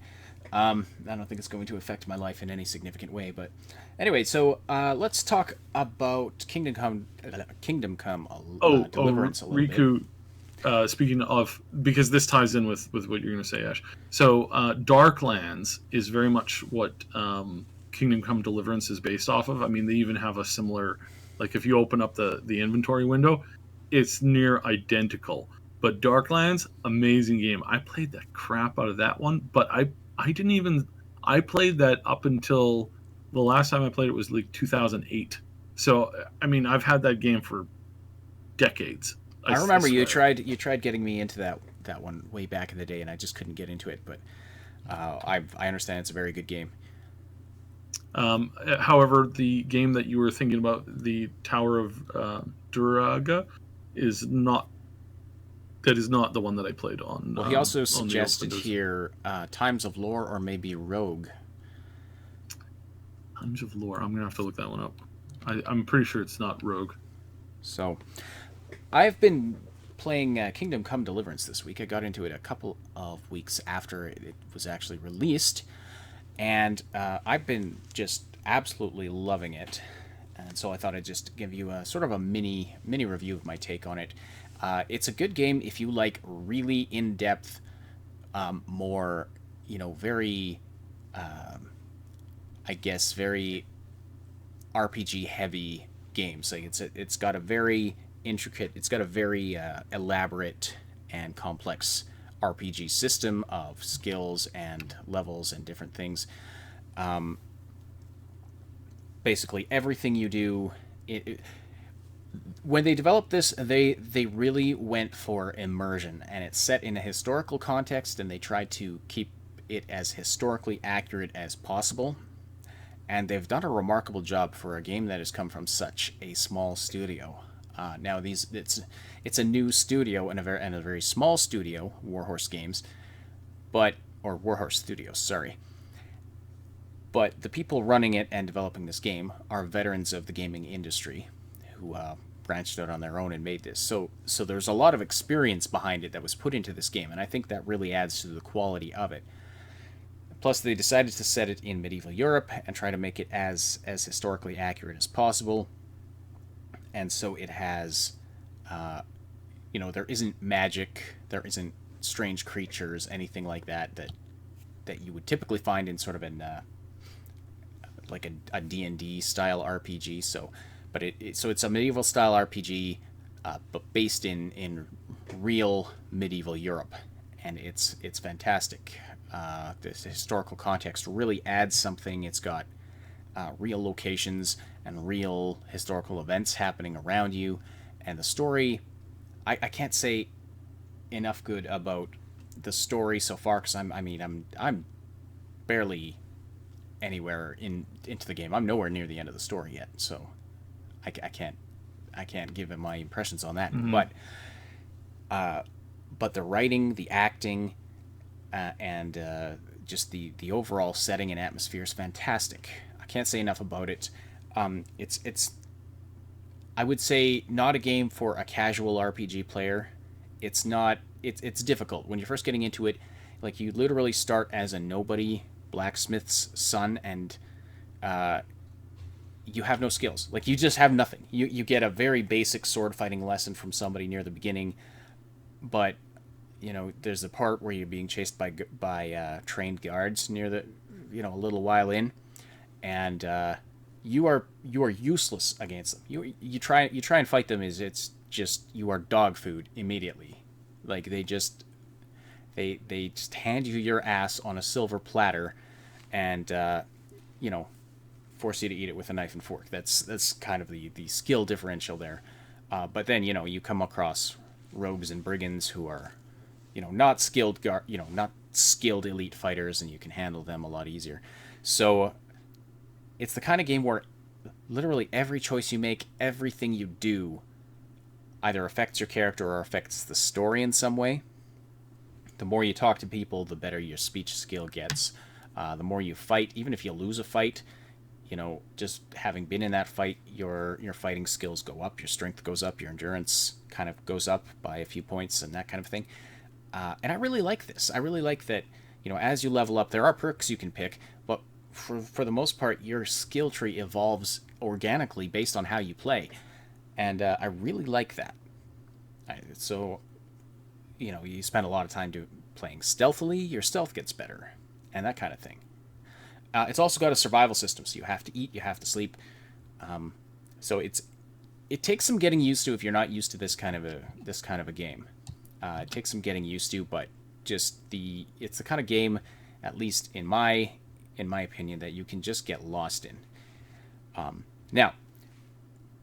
I don't think it's going to affect my life in any significant way. But anyway, so let's talk about Kingdom Come Deliverance a little Riku, bit. Speaking of, because this ties in with what you're going to say, Ash. So Darklands is very much what Kingdom Come Deliverance is based off of. I mean, they even have a similar, like if you open up the inventory window, it's near identical. But Darklands, amazing game. I played the crap out of that one, but I played that up until the last time I played it was like 2008. So, I mean, I've had that game for decades. I remember you tried getting me into that one way back in the day, and I just couldn't get into it. But I understand it's a very good game. However, the game that you were thinking about, the Tower of Duraga, is not the one that I played on. Well, he also suggested here Times of Lore or maybe Rogue. Times of Lore. I'm going to have to look that one up. I'm pretty sure it's not Rogue. So, I've been playing Kingdom Come Deliverance this week. I got into it a couple of weeks after it was actually released. And I've been just absolutely loving it. And so I thought I'd just give you a sort of a mini review of my take on it. It's a good game if you like really in-depth, more, very, I guess, very RPG-heavy games. Like it's got a very intricate, it's got a very elaborate and complex RPG system of skills and levels and different things. Basically, everything you do... When they developed this, they really went for immersion, and it's set in a historical context, and they tried to keep it as historically accurate as possible. And they've done a remarkable job for a game that has come from such a small studio. Now, it's a new studio and a very small studio, Warhorse Games, or Warhorse Studios, sorry. But the people running it and developing this game are veterans of the gaming industry who branched out on their own and made this. So there's a lot of experience behind it that was put into this game, and I think that really adds to the quality of it. Plus, they decided to set it in medieval Europe and try to make it as historically accurate as possible. And so it has, there isn't magic, there isn't strange creatures, anything like that you would typically find in sort of like a D&D style RPG. So it's a medieval style RPG, but based in real medieval Europe, and it's fantastic. This historical context really adds something. It's got real locations and real historical events happening around you, and the story. I can't say enough good about the story so far because I'm barely anywhere into the game. I'm nowhere near the end of the story yet, so I can't give my impressions on that. Mm-hmm. but the writing, the acting, and just the overall setting and atmosphere is fantastic. I can't say enough about it. It's I would say not a game for a casual RPG player. It's not. It's difficult when you're first getting into it. Like, you literally start as a nobody blacksmith's son, and you have no skills. Like, you just have nothing. You get a very basic sword fighting lesson from somebody near the beginning, but there's a part where you're being chased by trained guards near the a little while in, and you are useless against them. You try and fight them, it's just you are dog food immediately. Like, they just hand you your ass on a silver platter, and force you to eat it with a knife and fork. That's kind of the skill differential there. But then you come across rogues and brigands who are not skilled not skilled elite fighters, and you can handle them a lot easier. So it's the kind of game where literally every choice you make, everything you do, either affects your character or affects the story in some way. The more you talk to people, the better your speech skill gets. The more you fight, even if you lose a fight, just having been in that fight, your fighting skills go up, your strength goes up, your endurance kind of goes up by a few points, and that kind of thing. And I really like this. I really like that, as you level up, there are perks you can pick, but for the most part, your skill tree evolves organically based on how you play. And I really like that. So, you spend a lot of time playing stealthily, your stealth gets better, and that kind of thing. It's also got a survival system, so you have to eat, you have to sleep. So it takes some getting used to if you're not used to this kind of a game. It takes some getting used to, but it's the kind of game, at least in my opinion, that you can just get lost in. Now,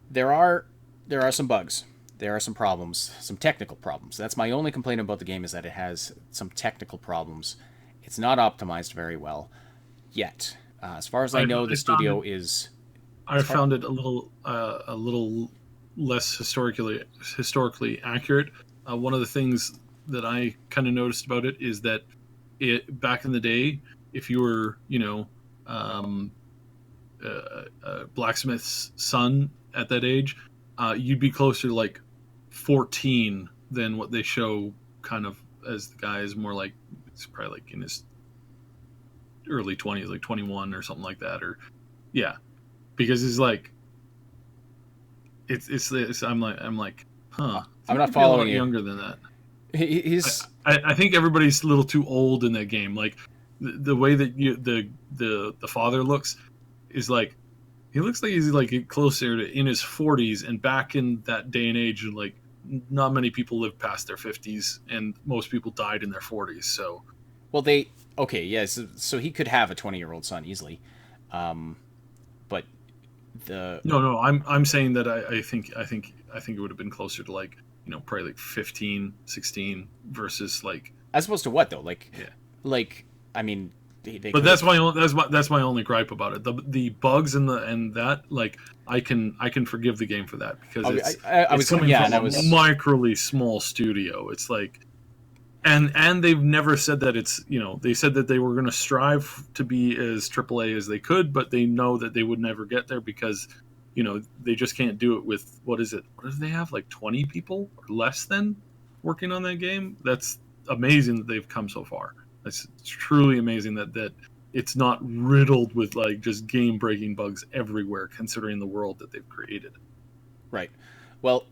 there are some bugs. There are some problems, some technical problems. That's my only complaint about the game, is that it has some technical problems. It's not optimized very well yet. As far as I know, the studio is... I found it a little less historically accurate. One of the things that I kind of noticed about it is that back in the day, if you were, a blacksmith's son at that age, you'd be closer to like 14 than what they show kind of as the guy is more like, it's probably like in his early 20s, like 21 or something like that. Or yeah, because he's like, it's I'm like, huh. I'm not following you. Younger than that. He's. I think everybody's a little too old in that game. Like the way that the father looks is like, he looks like he's like closer to in his 40s, and back in that day and age, like not many people lived past their 50s, and most people died in their 40s. So, well, so he could have a 20-year-old son easily, but no, I'm saying that I think it would have been closer to like, probably like 15, 16 versus like, as opposed to what though? Like, yeah. Like, I mean, but that's my only gripe about it. The bugs and that, like, I can forgive the game for that, because it's coming from a microly small studio. It's like, and they've never said that it's, they said that they were going to strive to be as AAA as they could, but they know that they would never get there because, they just can't do it with, what do they have, like 20 people or less than working on that game? That's amazing that they've come so far. It's truly amazing that it's not riddled with like just game-breaking bugs everywhere, considering the world that they've created. Right. Well,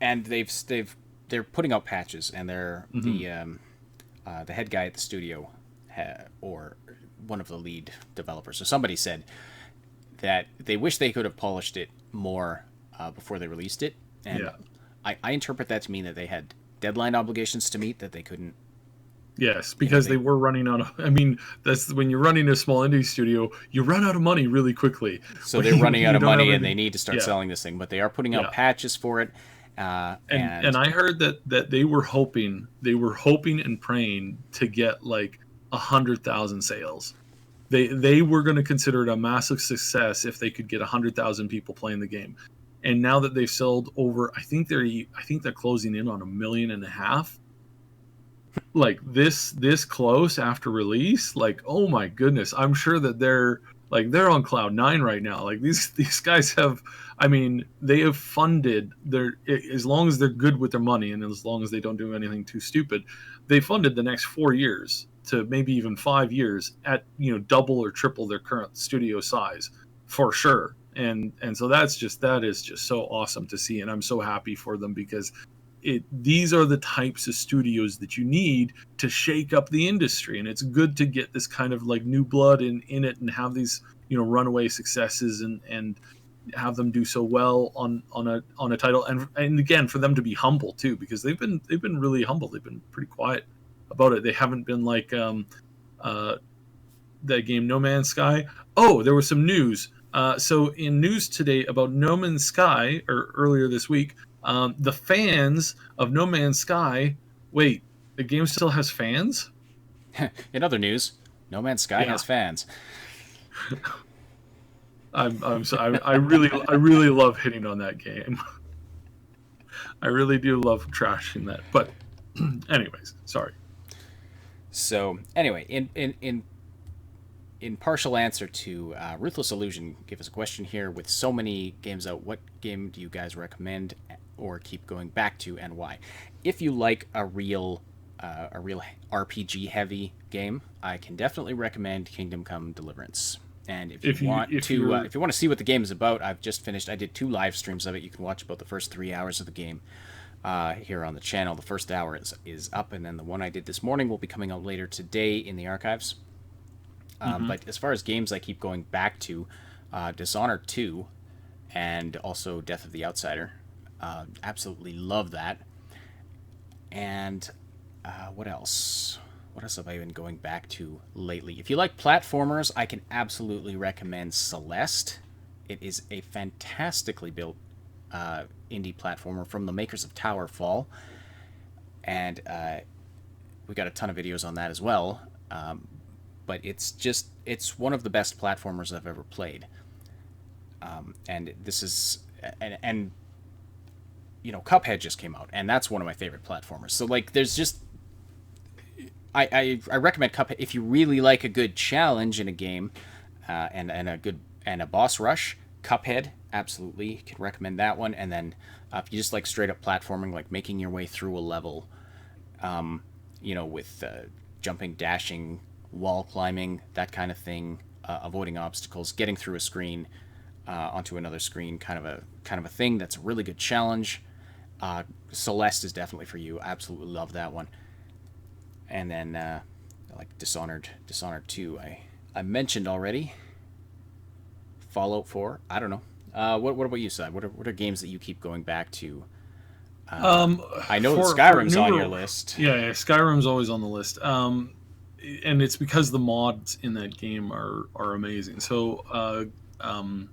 and they're putting out patches, and they're the head guy at the studio, or one of the lead developers, so somebody said that they wish they could have polished it more before they released it, and yeah. I interpret that to mean that they had deadline obligations to meet that they couldn't. Yes, because they were running out of... I mean, that's when you're running a small indie studio, you run out of money really quickly. So they're running out of money, and they need to start selling this thing. But they are putting out patches for it. And I heard that they were hoping and praying to get like 100,000 sales. They were going to consider it a massive success if they could get 100,000 people playing the game. And now that they've sold over, I think they're closing in on 1.5 million. Like this close after release, like, oh my goodness, I'm sure that they're on cloud nine right now. Like these guys have, I mean, they have funded their, as long as they're good with their money and as long as they don't do anything too stupid, they funded the next 4 years to maybe even 5 years at, you know, double or triple their current studio size for sure. And so that is just so awesome to see, and I'm so happy for them, because these are the types of studios that you need to shake up the industry, and it's good to get this kind of like new blood in it and have these, you know, runaway successes and have them do so well on a title, and again, for them to be humble too, because they've been really humble. They've been pretty quiet about it. They haven't been like that game No Man's Sky. Oh, there was some news. So in news today about No Man's Sky, or earlier this week, the fans of No Man's Sky. Wait, the game still has fans? In other news, No Man's Sky has fans. I really love hitting on that game. I really do love trashing that. But anyways, sorry. So anyway, in partial answer to Ruthless Illusion, give us a question here. With so many games out, what game do you guys recommend or keep going back to, and why? If you like a real RPG heavy game, I can definitely recommend Kingdom Come Deliverance. And if you want to see what the game is about, I've just finished. I did 2 live streams of it. You can watch about the first 3 hours of the game here on the channel. The first hour is up, and then the one I did this morning will be coming out later today in the archives. But as far as games I keep going back to, Dishonored 2 and also Death of the Outsider. Absolutely love that. And what else? What else have I been going back to lately? If you like platformers, I can absolutely recommend Celeste. It is a fantastically built indie platformer from the makers of Towerfall. And we got a ton of videos on that as well. But it's one of the best platformers I've ever played. And this is, and you know, Cuphead just came out, and that's one of my favorite platformers. So like, there's just, I recommend Cuphead if you really like a good challenge in a game, and a boss rush. Cuphead, absolutely, can recommend that one. And then if you just like straight up platforming, like making your way through a level, you know, with jumping, dashing, wall climbing, that kind of thing, avoiding obstacles, getting through a screen onto another screen, kind of a thing that's a really good challenge. Celeste is definitely for you. Absolutely love that one. And then like Dishonored 2, I mentioned already. Fallout 4, I don't know. What about you, Si? What are games that you keep going back to? I know that Skyrim's on your list. Yeah, Skyrim's always on the list. And it's because the mods in that game are amazing. So I'm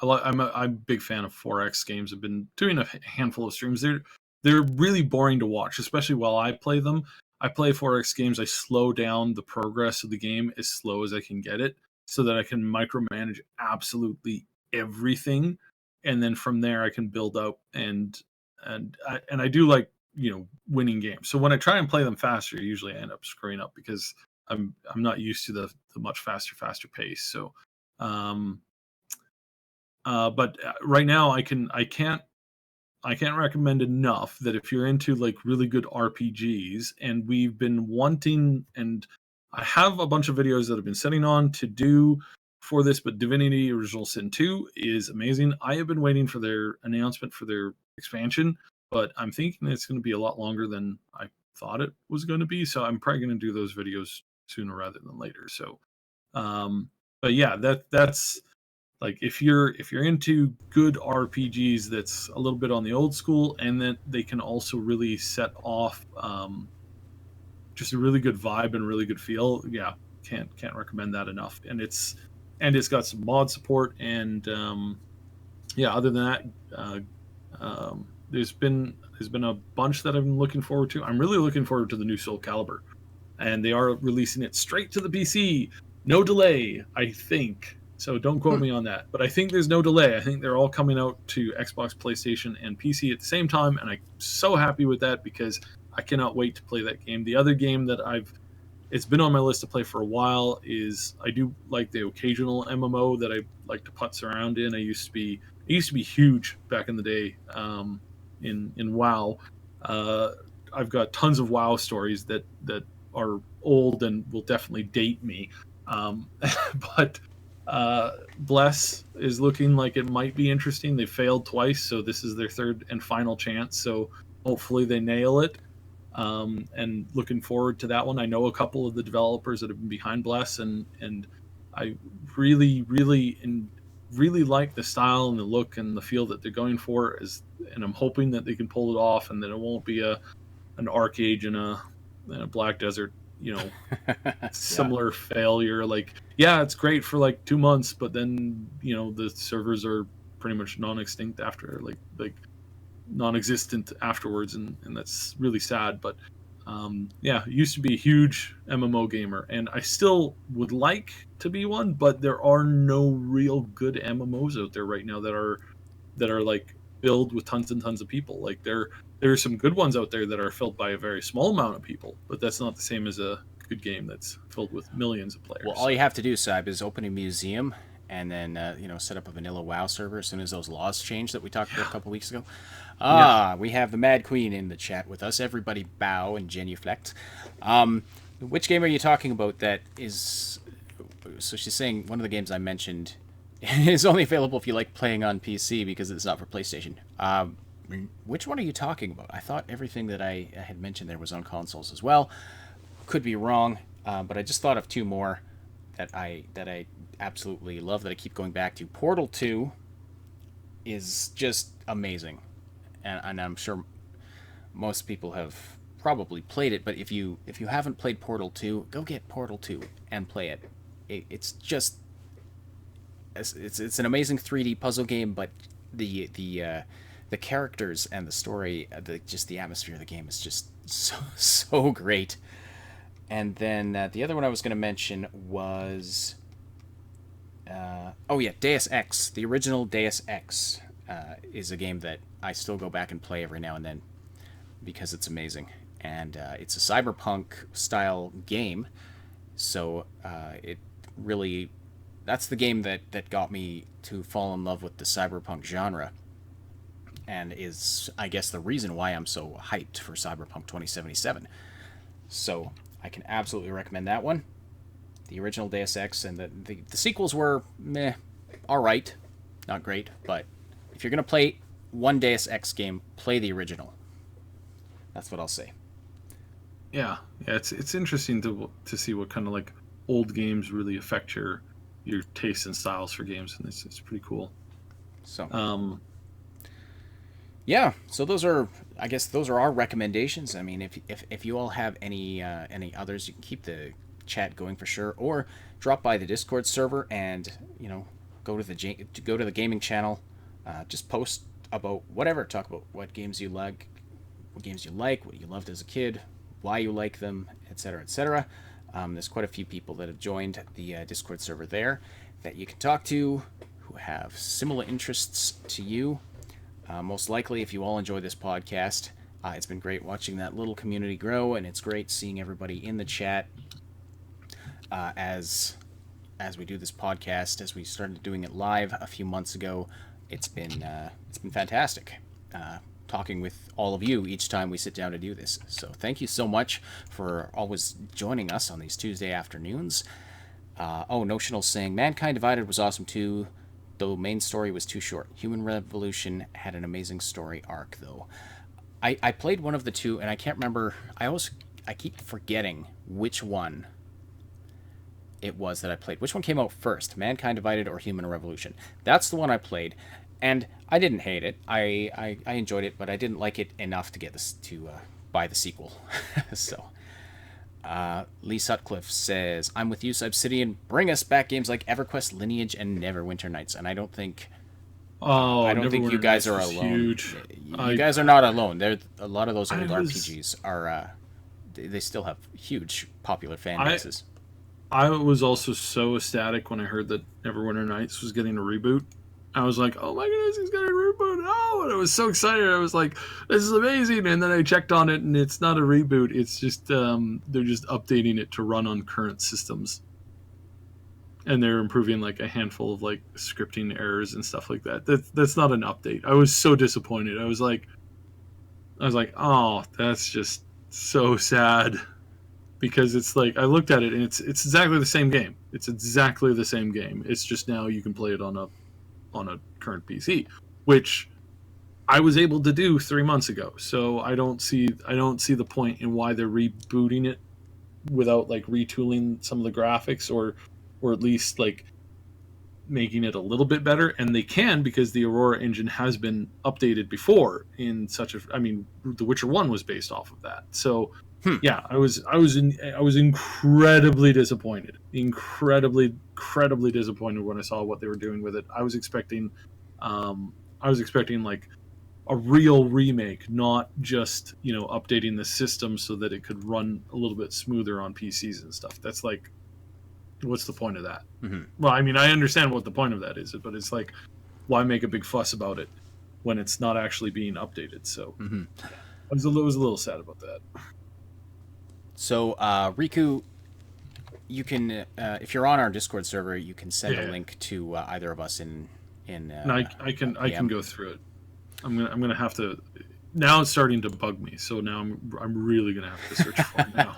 a big fan of 4X games. I've been doing a handful of streams. They're really boring to watch, especially while I play them. I play 4X games. I slow down the progress of the game as slow as I can get it, so that I can micromanage absolutely everything, and then from there I can build up and I do like, you know, winning games. So when I try and play them faster, usually I end up screwing up because I'm not used to the much faster pace. So but right now I can't recommend enough that if you're into like really good RPGs, and we've been wanting, and I have a bunch of videos that I've been setting on to do for this, but Divinity Original Sin 2 is amazing. I have been waiting for their announcement for their expansion, but I'm thinking it's going to be a lot longer than I thought it was going to be. So I'm probably going to do those videos sooner rather than later. So, but yeah, that's like, if you're into good RPGs that's a little bit on the old school, and then they can also really set off just a really good vibe and really good feel. Yeah, can't recommend that enough. And it's got some mod support, and yeah, other than that, there's been a bunch that I've been looking forward to. I'm really looking forward to the new Soul Calibur, and they are releasing it straight to the PC, no delay, I think. So don't quote me on that. But I think there's no delay. I think they're all coming out to Xbox, PlayStation, and PC at the same time, and I'm so happy with that because I cannot wait to play that game. The other game that it's been on my list to play for a while is I do like the occasional MMO that I like to putz around in. I used to be huge back in the day in WoW. I've got tons of WoW stories that are old and will definitely date me. But Bless is looking like it might be interesting. They failed twice, so this is their third and final chance. So hopefully they nail it. And looking forward to that one. I know a couple of the developers that have been behind Bless, and I really like the style and the look and the feel that they're going for. And I'm hoping that they can pull it off, and that it won't be an Arcade in a Black Desert, similar failure. Like, yeah, it's great for like 2 months, but then the servers are pretty much non-extinct after like non-existent afterwards, and that's really sad. But I used to be a huge MMO gamer, and I still would like to be one, but there are no real good MMOs out there right now that are like filled with tons and tons of people. Like there are some good ones out there that are filled by a very small amount of people, but that's not the same as a good game that's filled with millions of players. Well, all you have to do, Saib, is open a museum and then set up a vanilla WoW server as soon as those laws change that we talked about a couple weeks ago. We have the Mad Queen in the chat with us. Everybody bow and genuflect. Which game are you talking about that is... So she's saying one of the games I mentioned is only available if you like playing on PC because it's not for PlayStation. Which one are you talking about? I thought everything that I had mentioned there was on consoles as well. Could be wrong, but I just thought of two more that I absolutely love that I keep going back to. Portal 2 is just amazing, and I'm sure most people have probably played it. But if you haven't played Portal 2, go get Portal 2 and play it. It's just it's an amazing 3D puzzle game, but the characters and the story, just the atmosphere of the game is just so great. And then the other one I was going to mention was Deus Ex. The original Deus Ex is a game that I still go back and play every now and then because it's amazing. And it's a cyberpunk style game, so it really... That's the game that got me to fall in love with the cyberpunk genre, and is, I guess, the reason why I'm so hyped for Cyberpunk 2077. So I can absolutely recommend that one. The original Deus Ex, and the sequels were meh, alright, not great, but if you're going to play one Deus Ex game, play the original. That's what I'll say. Yeah, it's interesting to see what kind of like old games really affect your tastes and styles for games, and it's pretty cool. So yeah, so those are our recommendations. I mean, if you all have any others, you can keep the chat going for sure, or drop by the Discord server and go to the gaming channel, just post about whatever, talk about what games you like, what you loved as a kid, why you like them, etc., etc. There's quite a few people that have joined the Discord server there that you can talk to who have similar interests to you. Most likely, if you all enjoy this podcast, it's been great watching that little community grow, and it's great seeing everybody in the chat as we do this podcast. As we started doing it live a few months ago, it's been fantastic. Talking with all of you each time we sit down to do this. So thank you so much for always joining us on these Tuesday afternoons. Notional saying, Mankind Divided was awesome too, though main story was too short. Human Revolution had an amazing story arc though. I played one of the two, and I can't remember. I keep forgetting which one it was that I played. Which one came out first, Mankind Divided or Human Revolution? That's the one I played. And I didn't hate it. I enjoyed it, but I didn't like it enough to get this to buy the sequel. So, Lee Sutcliffe says, "I'm with you, Obsidian. Bring us back games like EverQuest, Lineage, and Neverwinter Nights." And I don't think you guys are alone. Huge. You guys are not alone. A lot of those old RPGs are. They still have huge popular fan bases. I was also so ecstatic when I heard that Neverwinter Nights was getting a reboot. I was like, oh my goodness, he's getting a reboot. Oh, and I was so excited. I was like, this is amazing. And then I checked on it, and it's not a reboot. It's just they're just updating it to run on current systems. And they're improving like a handful of like scripting errors and stuff like that. That's not an update. I was so disappointed. I was like, oh, that's just so sad. Because it's like, I looked at it and it's exactly the same game. It's exactly the same game. It's just now you can play it on a current PC, which I was able to do 3 months ago. So I don't see the point in why they're rebooting it without like retooling some of the graphics or at least like making it a little bit better. And they can, because the Aurora engine has been updated before in such a, I mean, The Witcher 1 was based off of that. So yeah, I was incredibly disappointed. Incredibly disappointed when I saw what they were doing with it. I was expecting like a real remake, not just, updating the system so that it could run a little bit smoother on PCs and stuff. That's like, what's the point of that? Mm-hmm. Well, I mean, I understand what the point of that is, but it's like, why make a big fuss about it when it's not actually being updated? So I was a little sad about that. So, Riku, you can, if you're on our Discord server, you can send a link to either of us in. I can go through it. I'm gonna have to. Now it's starting to bug me, so now I'm really gonna have to search for it now.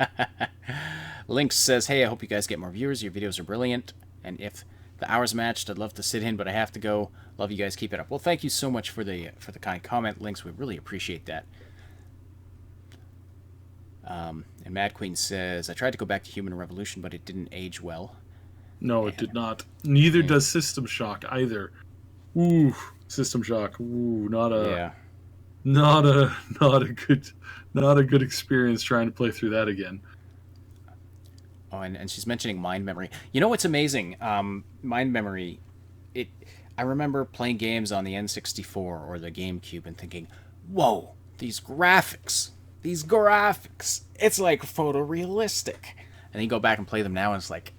Lynx says, "Hey, I hope you guys get more viewers. Your videos are brilliant, and if the hours matched, I'd love to sit in, but I have to go. Love you guys. Keep it up." Well, thank you so much for the kind comment, Lynx. We really appreciate that. And Mad Queen says, I tried to go back to Human Revolution, but it didn't age well. No, it did not. Neither does System Shock either. Ooh, System Shock. Ooh, not a good experience trying to play through that again. Oh, and she's mentioning Mind Memory. You know what's amazing? Mind Memory. I remember playing games on the N64 or the GameCube and thinking, "Whoa, these graphics." It's like photorealistic. And then you go back and play them now and it's like,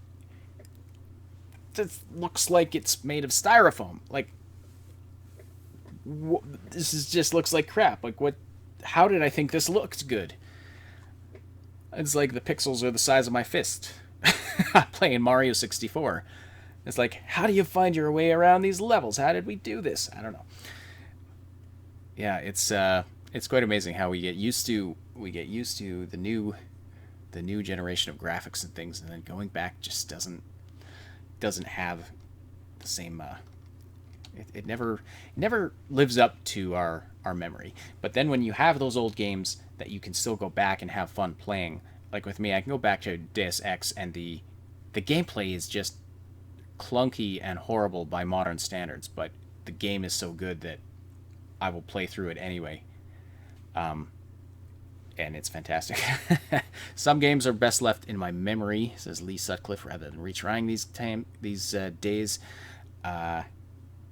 this looks like it's made of styrofoam. Like, just looks like crap. Like, how did I think this looked good? It's like the pixels are the size of my fist. Playing Mario 64. It's like, how do you find your way around these levels? How did we do this? I don't know. Yeah, it's quite amazing how we get used to the new generation of graphics and things, and then going back just doesn't have the same. It never lives up to our memory. But then when you have those old games that you can still go back and have fun playing, like with me, I can go back to Deus Ex, and the gameplay is just clunky and horrible by modern standards, but the game is so good that I will play through it anyway. And it's fantastic. Some games are best left in my memory, says Lee Sutcliffe, rather than retrying these days.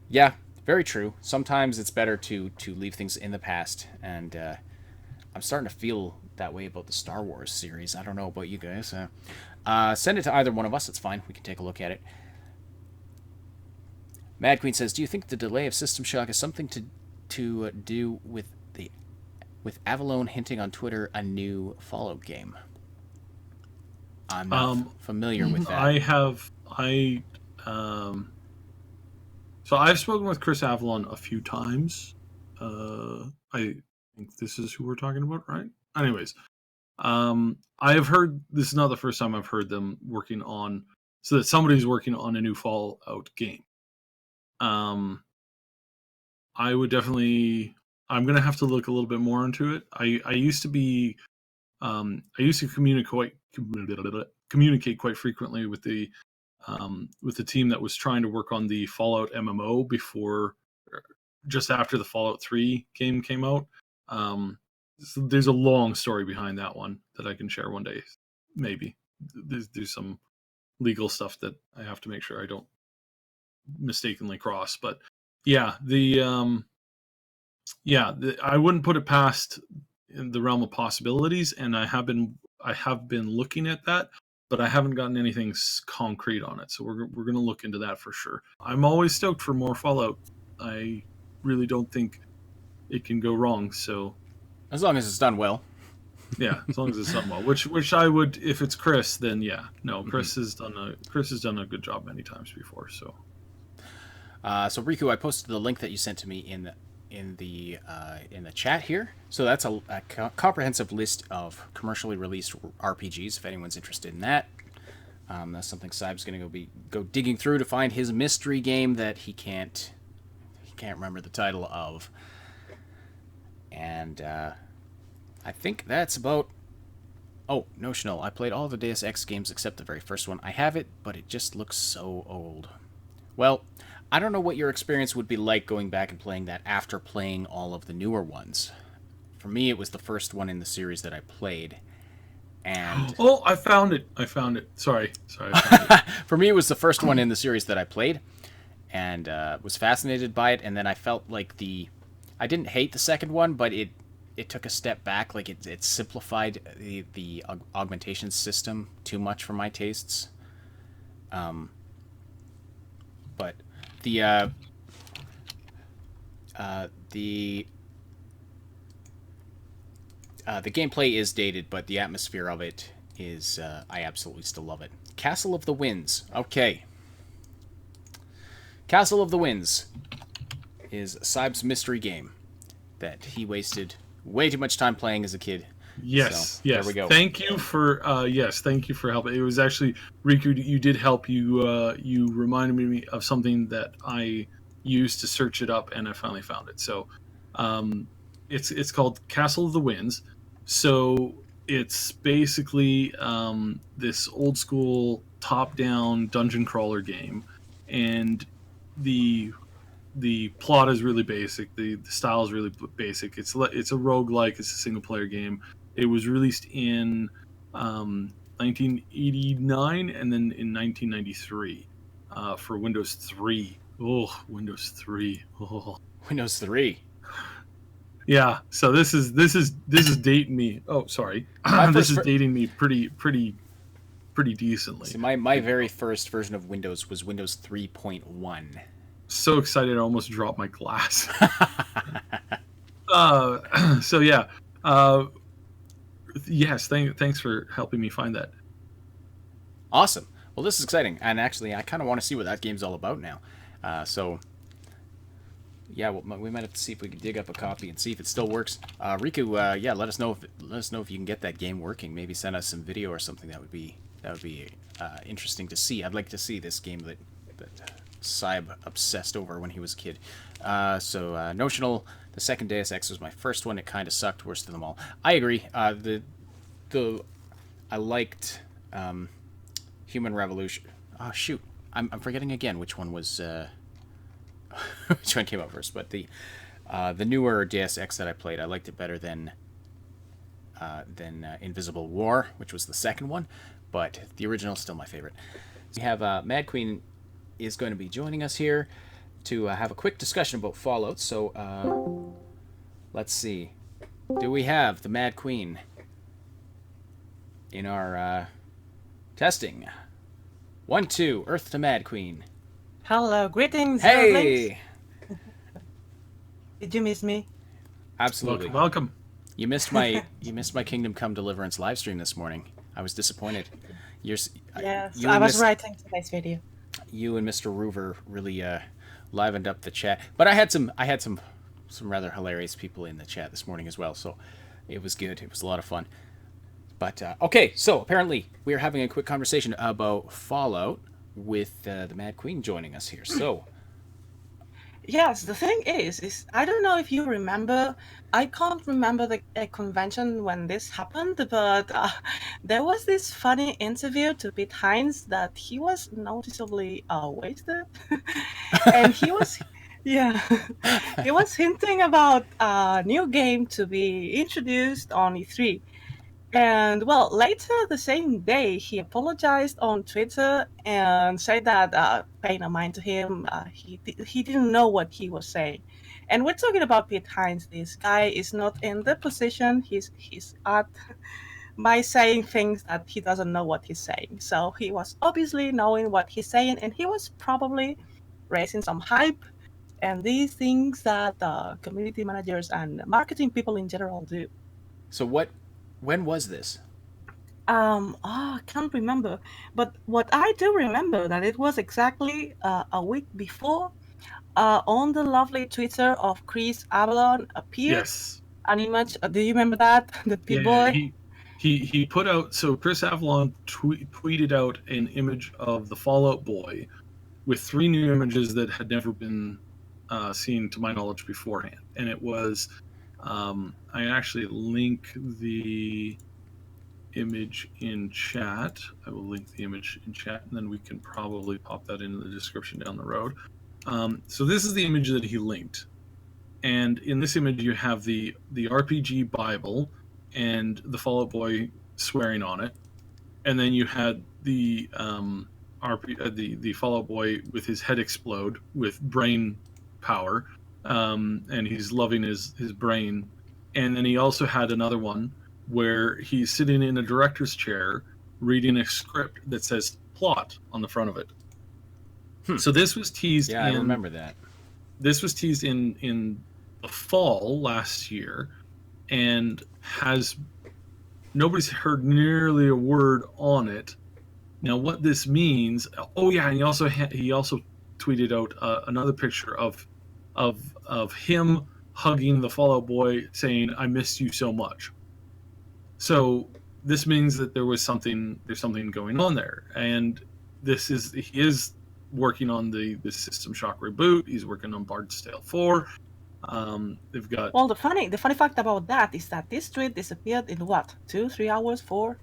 Yeah, very true. Sometimes it's better to leave things in the past, and I'm starting to feel that way about the Star Wars series. I don't know about you guys. Send it to either one of us. It's fine. We can take a look at it. Mad Queen says, do you think the delay of System Shock is something to do with Avalon hinting on Twitter a new Fallout game? I'm not familiar with that. So I've spoken with Chris Avalon a few times. I think this is who we're talking about, right? Anyways, I have heard, this is not the first time I've heard them working on, so that somebody's working on a new Fallout game. I would definitely, I'm going to have to look a little bit more into it. I used to communicate quite frequently with the team that was trying to work on the Fallout MMO just after the Fallout 3 game came out. So there's a long story behind that one that I can share one day. Maybe there's some legal stuff that I have to make sure I don't mistakenly cross, but yeah, I wouldn't put it past in the realm of possibilities, and I have been looking at that. but I haven't gotten anything concrete on it. So we're going to look into that for sure. I'm always stoked for more Fallout. I really don't think it can go wrong. So as long as it's done well. Yeah, as long as it's done well. Which I would, if it's Chris, then yeah. No, Chris has done a good job many times before. So so Riku, I posted the link that you sent to me in the chat here. So that's a comprehensive list of commercially released RPGs. If anyone's interested in that, that's something Cyb's going to go digging through to find his mystery game that he can't remember the title of. And I think that's about... Oh, Notional. I played all the Deus Ex games except the very first one. I have it, but it just looks so old. Well, I don't know what your experience would be like going back and playing that after playing all of the newer ones. For me, it was the first one in the series that I played. And oh, I found it. Sorry. I found it. For me, it was the first one in the series that I played, and was fascinated by it. And then I felt like I didn't hate the second one, but it took a step back. Like it simplified the augmentation system too much for my tastes. But the gameplay is dated, but the atmosphere of it is I absolutely still love it. Castle of the Winds. Okay. Castle of the Winds is Cyb's mystery game that he wasted way too much time playing as a kid. Yes, so, yes. There we go. Thank you for thank you for helping. It was actually Riku. You did help. You reminded me of something that I used to search it up, and I finally found it. So, it's called Castle of the Winds. So it's basically this old school top-down dungeon crawler game, and the plot is really basic. The style is really basic. It's a roguelike. It's a single player game. It was released in 1989 and then in 1993 for Windows 3. Oh, Windows 3. Oh. Windows 3. Yeah. So this is dating me. Oh, sorry. This is dating me pretty decently. See, my very first version of Windows was Windows 3.1. So excited I almost dropped my glass. So yeah. Yes, thanks for helping me find that. Awesome. Well, this is exciting, and actually I kind of want to see what that game's all about now. So yeah, we might have to see if we can dig up a copy and see if it still works. Riku, let us know if you can get that game working. Maybe send us some video or something. That would be interesting to see. I'd like to see this game that Cyb obsessed over when he was a kid. So Notional, the second Deus Ex was my first one. It kind of sucked, worst of them all. I agree. I liked Human Revolution. Oh shoot, I'm forgetting again which one was which one came out first. But the newer Deus Ex that I played, I liked it better than Invisible War, which was the second one. But the original is still my favorite. We have Mad Queen is going to be joining us here to have a quick discussion about Fallout. So let's see. Do we have the Mad Queen in our testing? 1, 2, Earth to Mad Queen. Hello, greetings. Hey! Did you miss me? Absolutely. Welcome. You missed my Kingdom Come Deliverance live stream this morning. I was disappointed. Yes, I was writing today's video. You and Mr. Roover really livened up the chat, but I had some rather hilarious people in the chat this morning as well, so it was good. It was a lot of fun. But okay, so apparently we are having a quick conversation about Fallout with the Mad Queen joining us here. So yes, the thing is I don't know if you remember. I can't remember the convention when this happened, but there was this funny interview to Pete Hines that he was noticeably wasted, and he was he was hinting about a new game to be introduced on E3. And well, later the same day, he apologized on Twitter and said that pay no mind to him. He didn't know what he was saying. And we're talking about Pete Hines. This guy is not in the position he's at. by saying things that he doesn't know what he's saying. So he was obviously knowing what he's saying, and he was probably raising some hype and these things that community managers and marketing people in general do. So when was this? I can't remember, but what I do remember that it was exactly a week before. On the lovely Twitter of Chris Avalon appeared an image. Do you remember that? The P-Boy? He put out, so Chris Avalon tweeted out an image of the Fallout Boy with 3 new images that had never been seen to my knowledge beforehand. And it was, I actually link the image in chat. I will link the image in chat, and then we can probably pop that into the description down the road. So this is the image that he linked, and in this image you have the RPG Bible and the Fallout Boy swearing on it, and then you had the the Fallout Boy with his head explode with brain power, and he's loving his brain, and then he also had another one where he's sitting in a director's chair reading a script that says plot on the front of it. So this was teased. Yeah, I remember that. This was teased in the fall last year, and nobody's heard nearly a word on it. Now, what this means? Oh yeah, and he also tweeted out another picture of him hugging the Fallout Boy, saying, "I miss you so much." So this means that there's something going on there, and he is working on the System Shock reboot. He's working on Bard's Tale 4. They've got... Well, the funny fact about that is that this tweet disappeared in what, 2-3 hours, 4?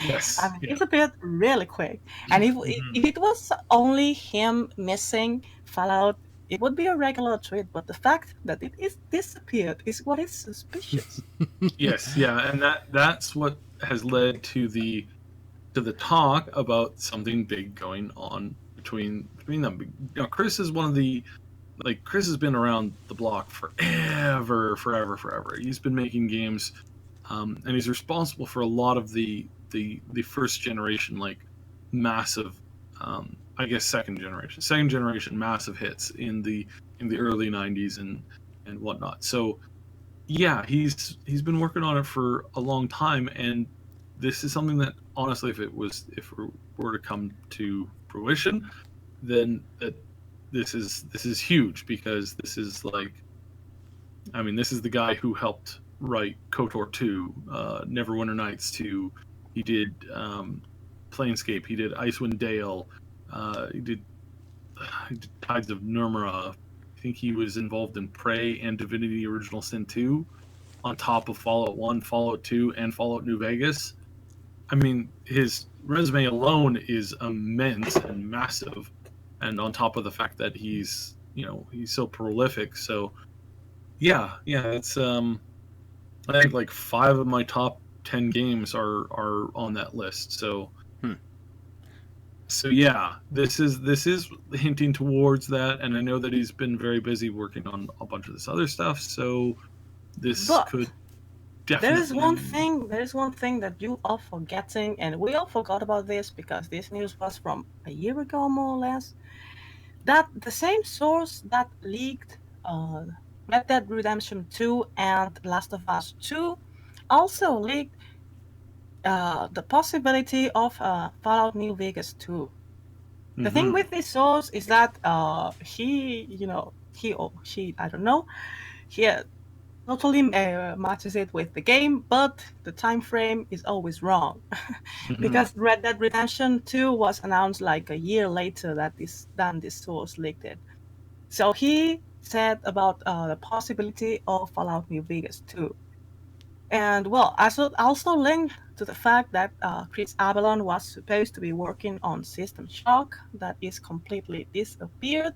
Yes. I mean, it disappeared really quick. And if it was only him missing Fallout, it would be a regular tweet. But the fact that it is disappeared is what is suspicious. Yes, yeah, and that's what has led to the talk about something big going on between them. You know, Chris is one of the... Chris has been around the block forever. He's been making games, and he's responsible for a lot of the first generation, massive, I guess second generation massive hits in the early 90s and whatnot. So yeah, he's been working on it for a long time, and this is something that honestly, if it were to come to fruition, then this is huge, because this is this is the guy who helped write KOTOR 2, Neverwinter Nights 2. He did Planescape. He did Icewind Dale. He did Tides of Nurmura. I think he was involved in Prey and Divinity Original Sin 2, on top of Fallout 1, Fallout 2, and Fallout New Vegas. I mean, his resume alone is immense and massive. And on top of the fact that he's so prolific. So yeah, it's I think 5 of my top 10 games are on that list. So so yeah, this is hinting towards that, and I know that he's been very busy working on a bunch of this other stuff. So this could definitely... There's one thing that you are forgetting, and we all forgot about this because this news was from a year ago, more or less. That the same source that leaked Red Dead Redemption 2 and Last of Us 2 also leaked the possibility of Fallout New Vegas 2. The thing with this source is that he or she, I don't know, he totally matches it with the game, but the time frame is always wrong. Because Red Dead Redemption 2 was announced a year later than this source leaked it. So he said about the possibility of Fallout New Vegas 2. And well, I also linked to the fact that Chris Avalon was supposed to be working on System Shock, that is completely disappeared,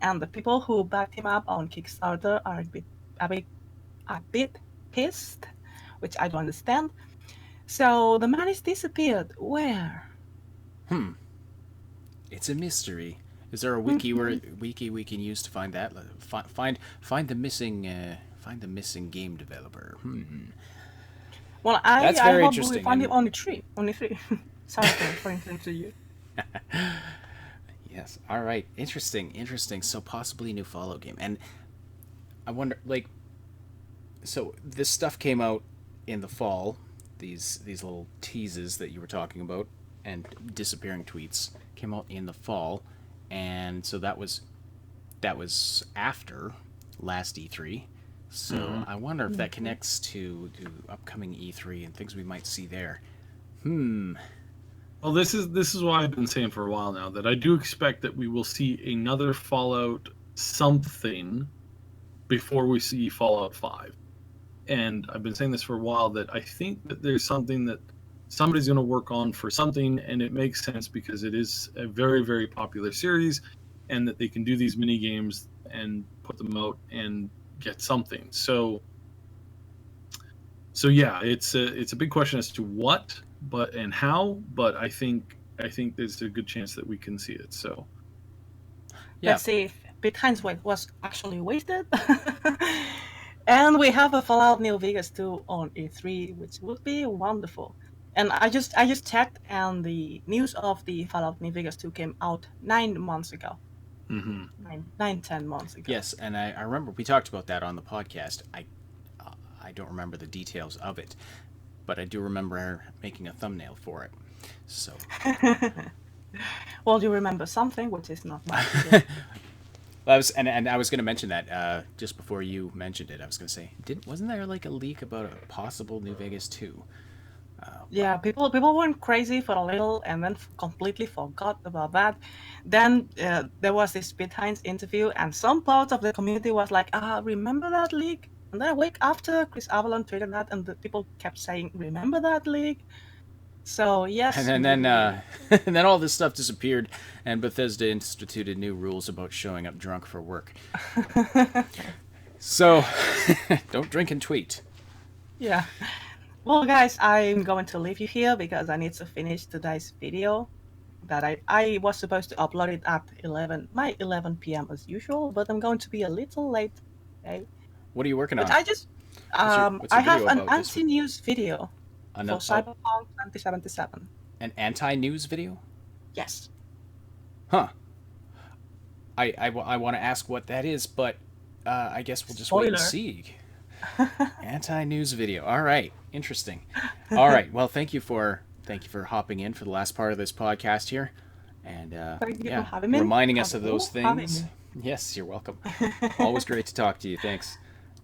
and the people who backed him up on Kickstarter are a bit pissed, which I don't understand. So the man is disappeared. Where? It's a mystery. Is there a wiki we can use to find that? Find the missing game developer. Well, That's I very hope we interesting. find it only three. Only three. Sorry for referring to you. Yes. All right. Interesting. So possibly a new Fallout game. And I wonder, like, so this stuff came out in the fall. These little teases that you were talking about and disappearing tweets came out in the fall, and so that was after last E3. So I wonder if that connects to upcoming E3 and things we might see there. Well, this is why I've been saying for a while now that I do expect that we will see another Fallout something before we see Fallout 5. And I've been saying this for a while that I think that there's something that somebody's going to work on for something, and it makes sense because it is a very, very popular series, and that they can do these mini games and put them out and get something. So yeah, it's a big question as to what, but and how. But I think there's a good chance that we can see it. So yeah. Let's see if Bethesda's wait was actually wasted. And we have a Fallout New Vegas 2 on E3, which would be wonderful. And I just checked, and the news of the Fallout New Vegas 2 came out 9 months ago. 10 months ago. Yes, and I remember we talked about that on the podcast. I don't remember the details of it, but I do remember making a thumbnail for it. So. Well, you remember something, which is not much. I was going to mention that just before you mentioned it. I was going to say, wasn't there like a leak about a possible New Vegas 2? Yeah, people went crazy for a little and then completely forgot about that. Then there was this behind interview, and some part of the community was like, remember that leak? And then a week after, Chris Avalon tweeted that, and the people kept saying, remember that leak? So yes, and then all this stuff disappeared, and Bethesda instituted new rules about showing up drunk for work. So don't drink and tweet. Yeah. Well, guys, I'm going to leave you here because I need to finish today's video. That I was supposed to upload it at 11 p.m. as usual, but I'm going to be a little late. Okay. What are you working on? I just what's I your have video an about this anti-news video for Cyberpunk 2077. An anti-news video? Yes. Huh. I want to ask what that is, but I guess we'll just Spoiler. wait and see. Anti-news video. All right. Interesting. All right. Well, thank you for hopping in for the last part of this podcast here, and Thank you for having me. reminding us of those things. Yes, you're welcome. Always great to talk to you. Thanks.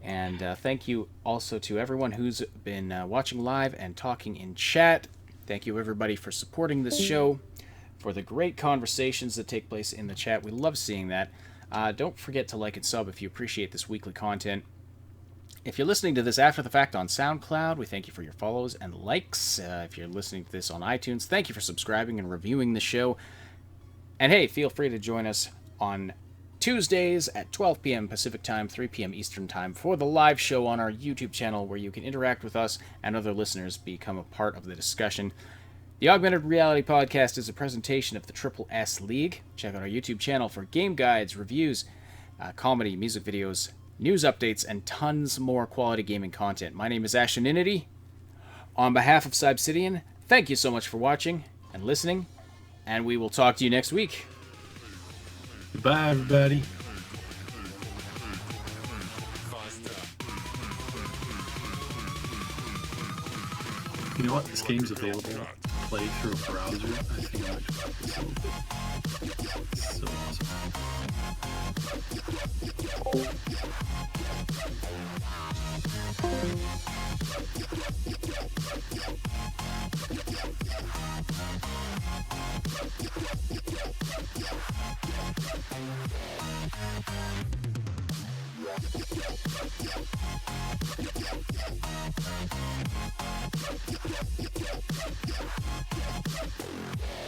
And thank you also to everyone who's been watching live and talking in chat. Thank you, everybody, for supporting this show, for the great conversations that take place in the chat. We love seeing that. Don't forget to like and sub if you appreciate this weekly content. If you're listening to this after the fact on SoundCloud, we thank you for your follows and likes. If you're listening to this on iTunes, thank you for subscribing and reviewing the show. And hey, feel free to join us on Tuesdays at 12 p.m. Pacific Time, 3 p.m. Eastern Time for the live show on our YouTube channel where you can interact with us and other listeners, become a part of the discussion. The Augmented Reality Podcast is a presentation of the Triple S League. Check out our YouTube channel for game guides, reviews, comedy, music videos, news updates, and tons more quality gaming content. My name is Asheninity. On behalf of Cybsidian, thank you so much for watching and listening, and we will talk to you next week. Goodbye, everybody. You know what? This game's available to play through a browser. I think I should so awesome.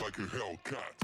Like a Hellcat.